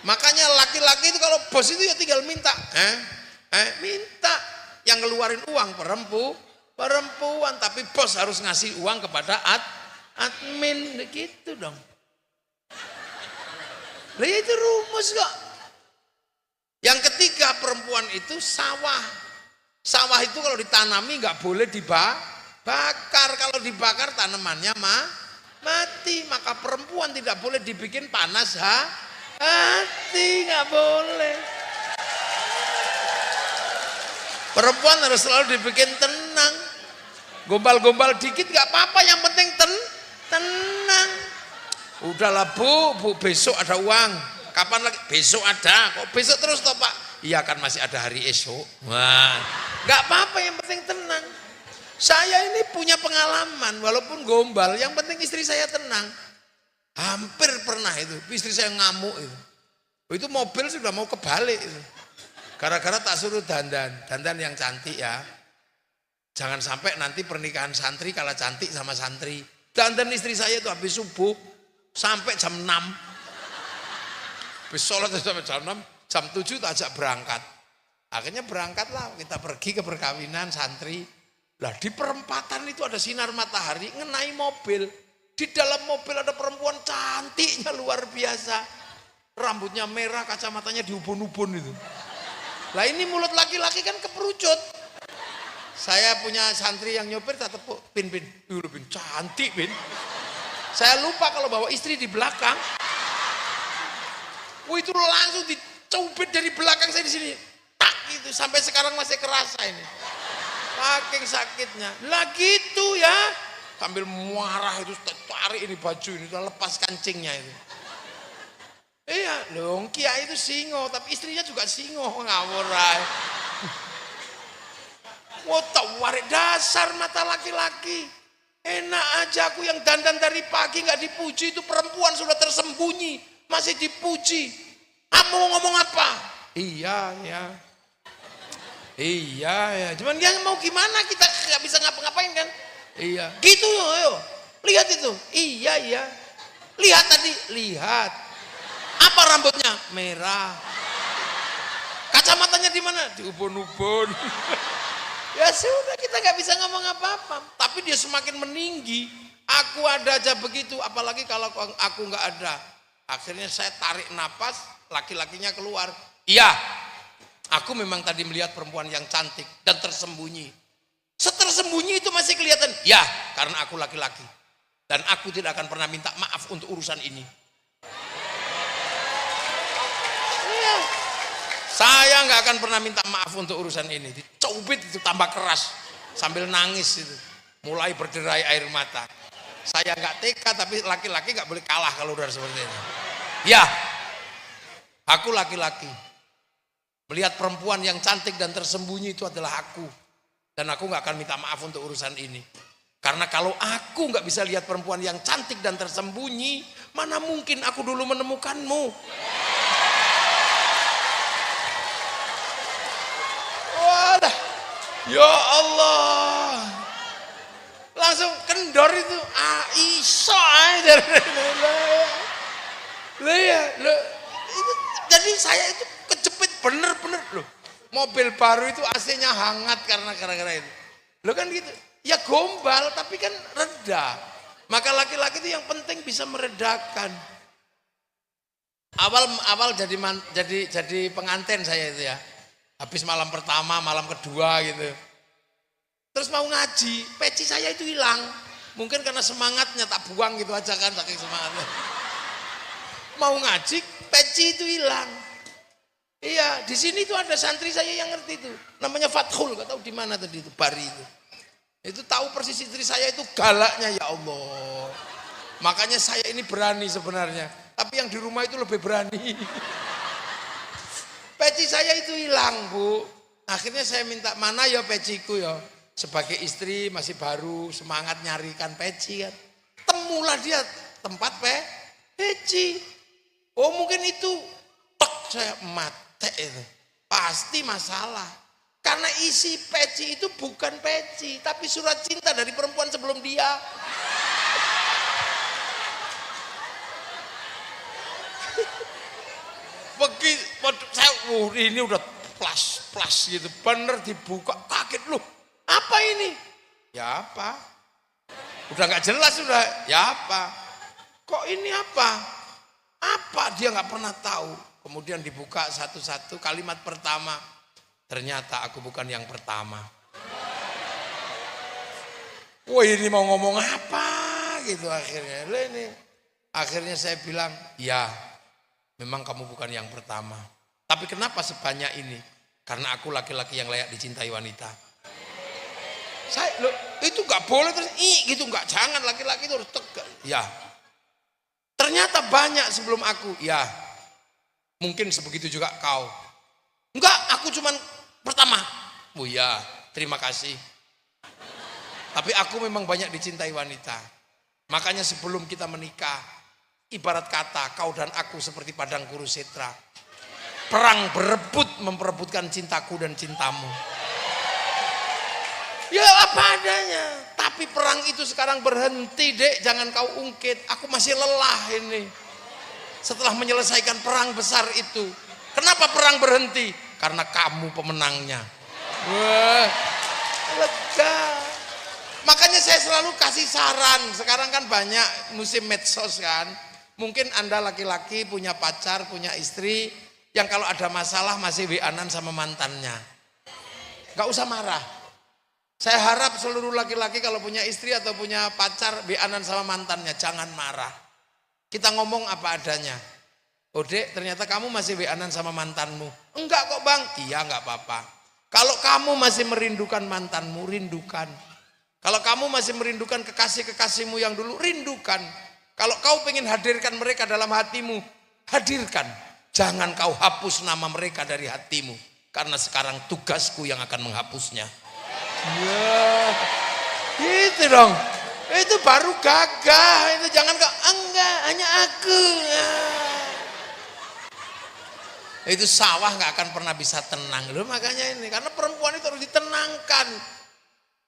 Makanya laki-laki itu kalau bos itu ya tinggal minta. Minta. Yang ngeluarin uang perempuan, tapi bos harus ngasih uang kepada admin gitu dong. Lah itu rumus kok. Yang ketiga, perempuan itu sawah. Sawah itu kalau ditanami nggak boleh dibakar. Kalau dibakar tanamannya mati. Maka perempuan tidak boleh dibikin panas hati, nggak boleh. Perempuan harus selalu dibikin tenang. Gombal-gombal dikit nggak apa-apa, yang penting tenang. Udahlah bu besok ada uang. Kapan lagi? Besok ada. Kok besok terus toh Pak? Iya kan masih ada hari esok. Wah, nggak apa-apa, yang penting tenang. Saya ini punya pengalaman, walaupun gombal, yang penting istri saya tenang. Hampir pernah itu, istri saya ngamuk itu. Itu mobil sudah mau kebalik itu. Gara-gara tak suruh dandan yang cantik ya. Jangan sampai nanti pernikahan santri kalah cantik sama santri. Dandan istri saya itu habis subuh sampai jam 6. Habis sholat sampai jam 6, jam 7 tak ajak berangkat. Akhirnya berangkatlah, kita pergi ke perkawinan santri. Lah di perempatan itu ada sinar matahari ngenai mobil. Di dalam mobil ada perempuan cantiknya luar biasa. Rambutnya merah, kacamatanya diubun-ubun itu. Lah ini mulut laki-laki kan keperucut. Saya punya santri yang nyopir, tak tepuk, pin, cantik pin. Saya lupa kalau bawa istri di belakang. Itu langsung dicubit dari belakang saya di sini. Tak gitu, sampai sekarang masih kerasa ini. Saking sakitnya. Lah gitu ya. Sambil marah itu tarik ini baju ini, lepas kancingnya itu. Iya, dong, kiai itu singo, tapi istrinya juga singo, ngawur ae. Wah, tawarik dasar mata laki-laki. Enak aja aku yang dandan dari pagi nggak dipuji, itu perempuan sudah tersembunyi, masih dipuji. Kamu mau ngomong apa? Iya ya. Cuman dia mau gimana, kita nggak bisa ngapa-ngapain kan? Iya. Gitu yo. Lihat itu. Iya. Lihat tadi, lihat. Apa rambutnya? Merah. Kacamatanya di mana? Di ubun-ubun. Ya sudah, kita nggak bisa ngomong apa-apa. Tapi dia semakin meninggi. Aku ada aja begitu, apalagi kalau aku nggak ada. Akhirnya saya tarik napas, laki-lakinya keluar. Iya, aku memang tadi melihat perempuan yang cantik dan tersembunyi. Setersembunyi itu masih kelihatan. Ya, karena aku laki-laki. Dan aku tidak akan pernah minta maaf untuk urusan ini. Saya nggak akan pernah minta maaf untuk urusan ini. Dicubit itu tambah keras sambil nangis itu, mulai berderai air mata. Saya nggak teka, tapi laki-laki nggak boleh kalah kalau udah seperti itu. Ya, Aku laki-laki. Melihat perempuan yang cantik dan tersembunyi itu adalah aku. Dan aku gak akan minta maaf untuk urusan ini. Karena kalau aku gak bisa lihat perempuan yang cantik dan tersembunyi, mana mungkin aku dulu menemukanmu. Wadah, ya Allah. Langsung kendor itu. Aisyah. Jadi saya itu kejepit bener-bener loh. Mobil baru itu AC-nya hangat karena gara-gara itu. Lo kan gitu. Ya gombal tapi kan reda. Maka laki-laki itu yang penting bisa meredakan. Awal jadi pengantin saya itu ya. Habis malam pertama, malam kedua gitu. Terus mau ngaji, peci saya itu hilang. Mungkin karena semangatnya tak buang gitu aja kan saking semangatnya. Mau ngaji, peci itu hilang. Iya, di sini tuh ada santri saya yang ngerti itu. Namanya Fathul, gak tahu di mana tadi itu, Bari itu. Itu tahu persis istri saya itu galaknya ya Allah. Makanya saya ini berani sebenarnya. Tapi yang di rumah itu lebih berani. Peci saya itu hilang, Bu. Akhirnya saya minta, mana ya peciku ya. Sebagai istri masih baru, semangat nyarikan peci kan. Temulah dia tempat peci. Oh mungkin itu, saya mate itu. Pasti masalah. Karena isi peci itu bukan peci, tapi surat cinta dari perempuan sebelum dia. Begitu, saya, ini udah plus gitu, bener dibuka, kaget loh. Apa ini? Ya apa? Udah nggak jelas sudah. Ya apa? Kok ini apa? Apa dia nggak pernah tahu. Kemudian dibuka satu-satu, kalimat pertama. Ternyata aku bukan yang pertama. Wah ini mau ngomong apa gitu akhirnya. Akhirnya saya bilang, ya memang kamu bukan yang pertama. Tapi kenapa sebanyak ini? Karena aku laki-laki yang layak dicintai wanita. Saya itu nggak boleh terus gitu, nggak, jangan, laki-laki itu harus tegas. Ya. Ternyata banyak sebelum aku. Ya. Mungkin sebegitu juga kau. Enggak, aku cuman pertama. Oh ya, terima kasih. Tapi aku memang banyak dicintai wanita. Makanya sebelum kita menikah, ibarat kata kau dan aku seperti padang kurusetra. Perang berebut memperebutkan cintaku dan cintamu. Ya apa adanya. Tapi perang itu sekarang berhenti, Dek, jangan kau ungkit. Aku masih lelah ini. Setelah menyelesaikan perang besar itu. Kenapa perang berhenti? Karena kamu pemenangnya. Wah, lega. Makanya saya selalu kasih saran. Sekarang kan banyak musim medsos kan. Mungkin Anda laki-laki punya pacar, punya istri, yang kalau ada masalah masih WA-an sama mantannya. Gak usah marah. Saya harap seluruh laki-laki kalau punya istri atau punya pacar WA-an sama mantannya, jangan marah. Kita ngomong apa adanya. Oh Dek, ternyata kamu masih WA-an sama mantanmu. Enggak kok Bang. Iya enggak apa-apa. Kalau kamu masih merindukan mantanmu, rindukan. Kalau kamu masih merindukan kekasih-kekasihmu yang dulu, rindukan. Kalau kau pengen hadirkan mereka dalam hatimu, hadirkan. Jangan kau hapus nama mereka dari hatimu. Karena sekarang tugasku yang akan menghapusnya. Ya, itu dong. Itu baru gagah. Itu jangan kau, enggak, hanya aku. Itu sawah nggak akan pernah bisa tenang. Loh, makanya ini, karena perempuan itu harus ditenangkan.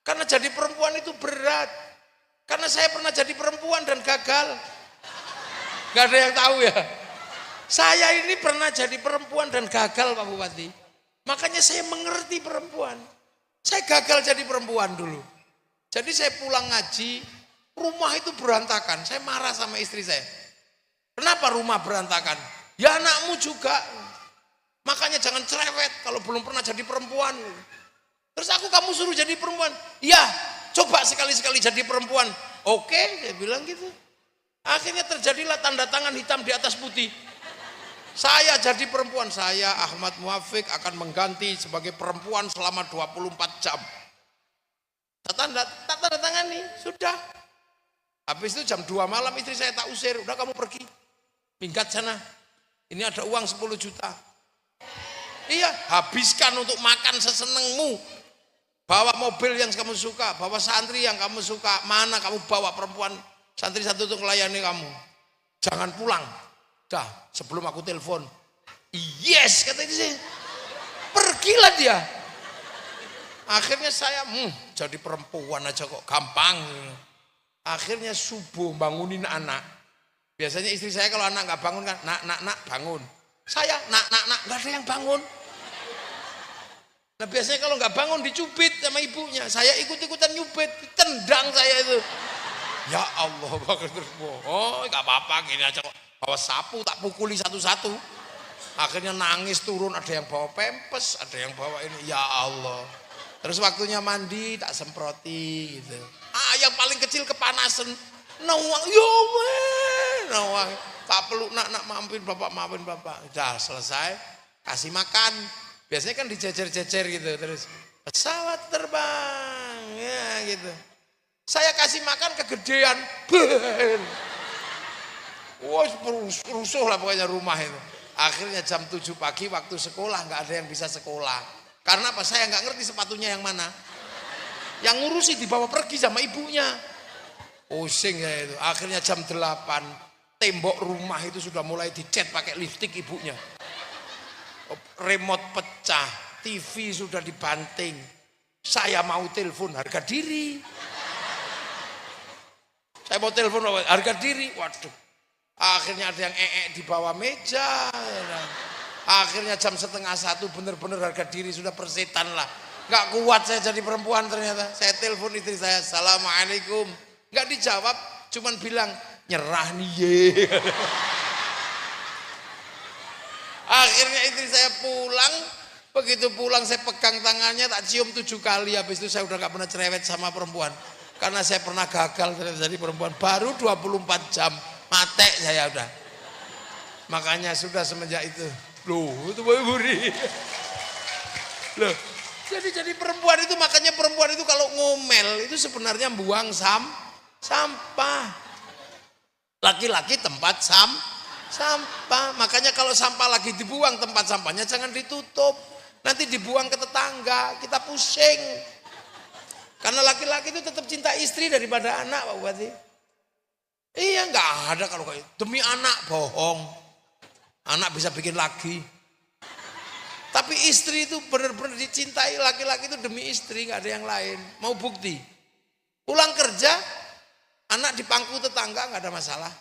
Karena jadi perempuan itu berat. Karena saya pernah jadi perempuan dan gagal. Gak ada yang tahu ya. Saya ini pernah jadi perempuan dan gagal Pak Bupati. Makanya saya mengerti perempuan. Saya gagal jadi perempuan dulu. Jadi saya pulang ngaji, rumah itu berantakan. Saya marah sama istri saya. Kenapa rumah berantakan? Ya anakmu juga. Makanya jangan cerewet kalau belum pernah jadi perempuan. Terus kamu suruh jadi perempuan. Ya, coba sekali-sekali jadi perempuan. Oke, saya bilang gitu. Akhirnya terjadilah tanda tangan hitam di atas putih. Saya jadi perempuan, saya Ahmad Muafiq akan mengganti sebagai perempuan selama 24 jam. Tanda tangan nih, sudah. Habis itu jam 2 malam istri saya tak usir, udah kamu pergi. Minggat sana. Ini ada uang 10 juta. Iya, habiskan untuk makan sesenengmu. Bawa mobil yang kamu suka, bawa santri yang kamu suka. Mana kamu bawa perempuan santri satu untuk melayani kamu. Jangan pulang. Dah, sebelum aku telepon. Yes, kata dia. Pergilah dia. Akhirnya saya, jadi perempuan aja kok gampang. Akhirnya subuh bangunin anak. Biasanya istri saya kalau anak nggak bangun kan, nak bangun. Saya nak nggak ada yang bangun. Nah biasanya kalau nggak bangun dicubit sama ibunya. Saya ikut-ikutan nyubit, tendang saya itu. Ya Allah, oh nggak apa-apa gini aja kok. Bawa sapu tak pukuli satu-satu. Akhirnya nangis turun, ada yang bawa pempes, ada yang bawa ini. Ya Allah. Terus waktunya mandi tak semproti gitu. Yang paling kecil kepanasan. Nawang, nawang. Tak perlu nak maafin bapak. Udah selesai, kasih makan. Biasanya kan dijejer-jejer gitu. Terus pesawat terbang, ya gitu. Saya kasih makan kegedean. Wah, rusuh lah pokoknya rumah itu. Akhirnya jam 7 pagi waktu sekolah nggak ada yang bisa sekolah. Karena apa? Saya nggak ngerti sepatunya yang mana. Yang ngurusi dibawa pergi sama ibunya. Pusing ya itu. Akhirnya jam 8 tembok rumah itu sudah mulai dicat pakai lipstik ibunya. Remote pecah, TV sudah dibanting. Saya mau telepon harga diri. Saya mau telepon harga diri. Waduh. Akhirnya ada yang di bawah meja. Akhirnya jam 12:30 bener-bener harga diri sudah persetan lah. Nggak kuat saya jadi perempuan ternyata. Saya telepon istri saya, assalamualaikum. Nggak dijawab, cuman bilang nyerah nih ye. Akhirnya istri saya pulang. Begitu pulang saya pegang tangannya, tak cium 7 kali. Habis itu saya udah nggak pernah cerewet sama perempuan. Karena saya pernah gagal jadi perempuan. Baru 24 jam mate saya udah. Makanya sudah semenjak itu. Loh itu Ibu Ri. Loh jadi perempuan itu, makanya perempuan itu kalau ngomel itu sebenarnya buang sampah. Laki-laki tempat sampah. Makanya kalau sampah lagi dibuang, tempat sampahnya jangan ditutup. Nanti dibuang ke tetangga, kita pusing. Karena laki-laki itu tetap cinta istri daripada anak, Pak Bupati. Iya, nggak ada kalau kayak demi anak bohong. Anak bisa bikin lagi. Tapi istri itu benar-benar dicintai, laki-laki itu demi istri, nggak ada yang lain. Mau bukti? Pulang kerja, anak di pangku tetangga nggak ada masalah.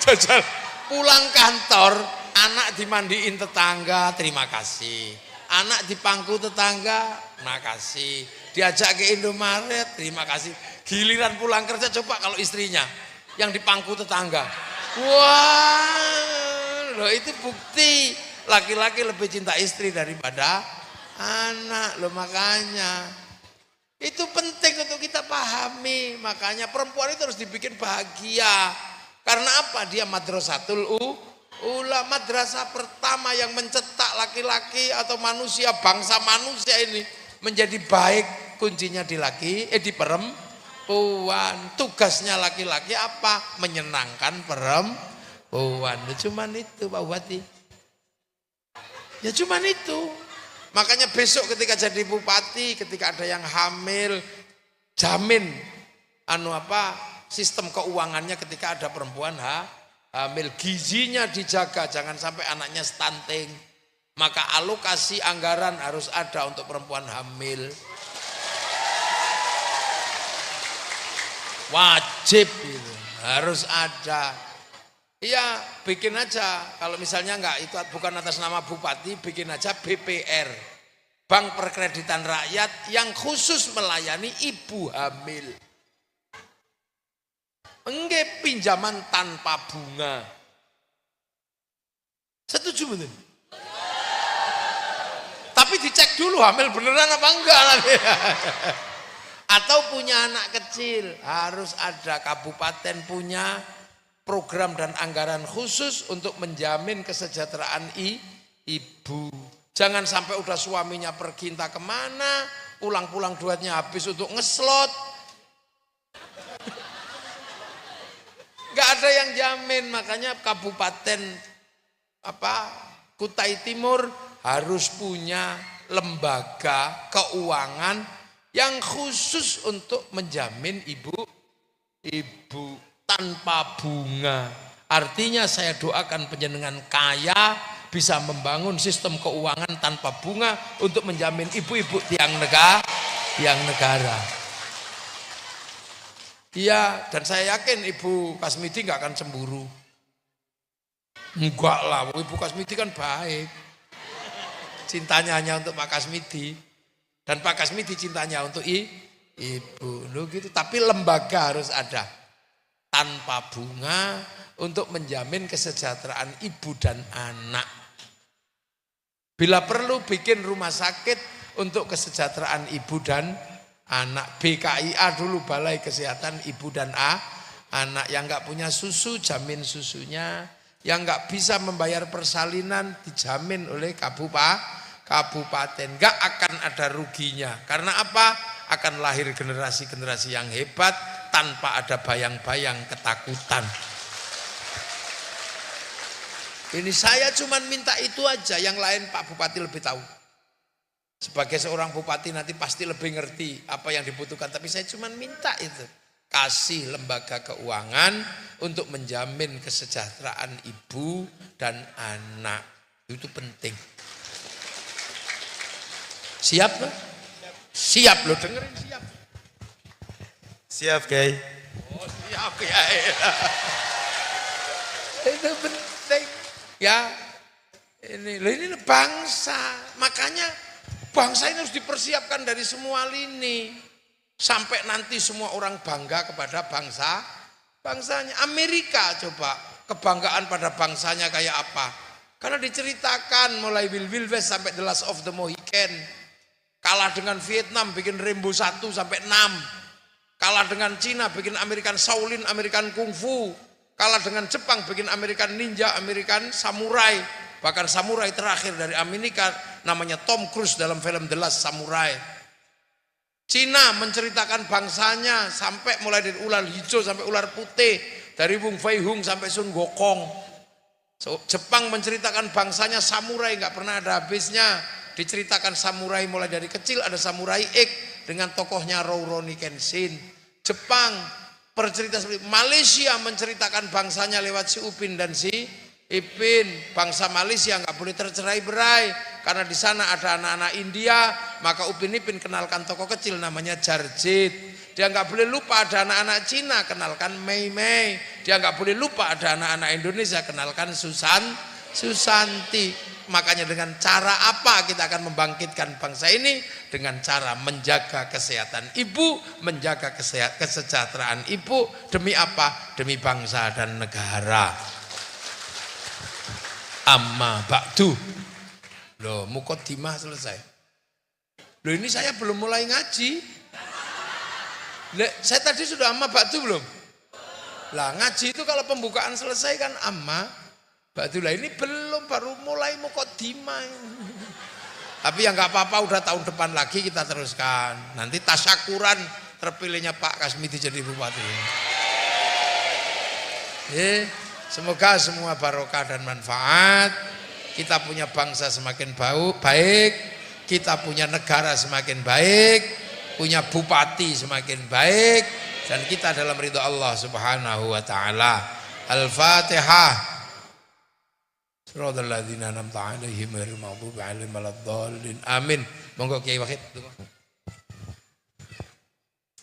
Jajal pulang kantor, anak dimandiin tetangga, terima kasih. Anak di pangku tetangga, makasih. Diajak ke Indomaret, terima kasih. Giliran pulang kerja coba kalau istrinya yang di pangku tetangga. Wah, loh itu bukti laki-laki lebih cinta istri daripada anak. Loh makanya itu penting untuk kita pahami. Makanya perempuan itu harus dibikin bahagia. Karena apa? Dia madrasatul ulama, madrasah pertama yang mencetak laki-laki atau manusia, bangsa manusia ini menjadi baik. Kuncinya di perempuan. Tugasnya laki-laki apa? Menyenangkan perempuan. Cuman itu Pak Bupati. Ya cuman itu. Makanya besok ketika jadi bupati, ketika ada yang hamil, jamin sistem keuangannya ketika ada perempuan hamil, gizinya dijaga, jangan sampai anaknya stunting. Maka alokasi anggaran harus ada untuk perempuan hamil. Wajib itu, harus ada. Iya, bikin aja. Kalau misalnya enggak, itu bukan atas nama bupati, bikin aja BPR, Bank Perkreditan Rakyat yang khusus melayani ibu hamil. Enggak pinjaman tanpa bunga. Setuju betul? Tapi dicek dulu hamil beneran apa enggak lagi. Atau punya anak kecil, harus ada kabupaten punya program dan anggaran khusus untuk menjamin kesejahteraan ibu. Jangan sampai udah suaminya pergi entah kemana, pulang-pulang duitnya habis untuk ngeslot. Nggak ada yang jamin, makanya Kabupaten Kutai Timur harus punya lembaga keuangan yang khusus untuk menjamin ibu tanpa bunga. Artinya saya doakan panjenengan kaya bisa membangun sistem keuangan tanpa bunga untuk menjamin ibu-ibu tiang negara. Iya, dan saya yakin Ibu Kasmidi nggak akan cemburu. Enggak lah, Ibu Kasmidi kan baik. Cintanya hanya untuk Pak Kasmidi. Dan Pak Kasmidi cintanya untuk ibu. Loh gitu. Tapi lembaga harus ada. Tanpa bunga untuk menjamin kesejahteraan ibu dan anak. Bila perlu bikin rumah sakit untuk kesejahteraan ibu dan anak. BKIA dulu, Balai Kesehatan Ibu dan Anak. Yang nggak punya susu jamin susunya, yang nggak bisa membayar persalinan dijamin oleh kabupaten. Nggak akan ada ruginya. Karena apa? Akan lahir generasi-generasi yang hebat tanpa ada bayang-bayang ketakutan. Ini saya cuma minta itu aja, yang lain Pak Bupati lebih tahu. Sebagai seorang bupati nanti pasti lebih ngerti apa yang dibutuhkan. Tapi saya cuma minta itu. Kasih lembaga keuangan untuk menjamin kesejahteraan ibu dan anak. Itu penting. Siap loh? Siap loh, dengerin siap. Siap, Kiai. Oh, siap Kiai. Itu penting. Ya, ini bangsa. Makanya bangsa ini harus dipersiapkan dari semua lini. Sampai nanti semua orang bangga kepada bangsanya. Amerika coba, kebanggaan pada bangsanya kayak apa. Karena diceritakan mulai Wild West sampai The Last of the Mohican. Kalah dengan Vietnam bikin Rambo 1 sampai 6. Kalah dengan Cina bikin American Shaolin, American Kung Fu. Kalah dengan Jepang bikin American Ninja, American Samurai. Bahkan samurai terakhir dari Amerika namanya Tom Cruise dalam film The Last Samurai. Cina menceritakan bangsanya sampai mulai dari ular hijau sampai ular putih, dari Wong Fei Hung sampai Sun Gokong. Jepang menceritakan bangsanya samurai, nggak pernah ada habisnya. Diceritakan samurai mulai dari kecil, ada samurai X dengan tokohnya Rurouni Kenshin. Jepang bercerita seperti Malaysia menceritakan bangsanya lewat si Upin dan si Ipin. Bangsa Malaysia nggak boleh tercerai-berai karena di sana ada anak-anak India, maka Upin Ipin kenalkan tokoh kecil namanya Jarjit. Dia nggak boleh lupa ada anak-anak Cina, kenalkan Mei Mei. Dia nggak boleh lupa ada anak-anak Indonesia, kenalkan Susanti. Makanya dengan cara apa kita akan membangkitkan bangsa ini? Dengan cara menjaga kesehatan ibu, menjaga kesejahteraan ibu. Demi apa? Demi bangsa dan negara. Amma ba'du. Loh, muqaddimah selesai. Loh, ini saya belum mulai ngaji. Saya tadi sudah amma ba'du belum? Lah, ngaji itu kalau pembukaan selesai kan amma ba'du. Lah, ini belum, baru mulai muqaddimah. Tapi ya nggak apa-apa, udah tahun depan lagi kita teruskan. Nanti tasyakuran terpilihnya Pak Kasmidi jadi bupati. Semoga semua barokah dan manfaat. Kita punya bangsa semakin baik, kita punya negara semakin baik, punya bupati semakin baik, dan kita dalam ridha Allah Subhanahu wa taala. Al-Fatihah. Shiratal ladzina an'amta 'alaihim ghairil maghdubi 'alaihim waladdallin. Amin. Monggo Kiai Wahid.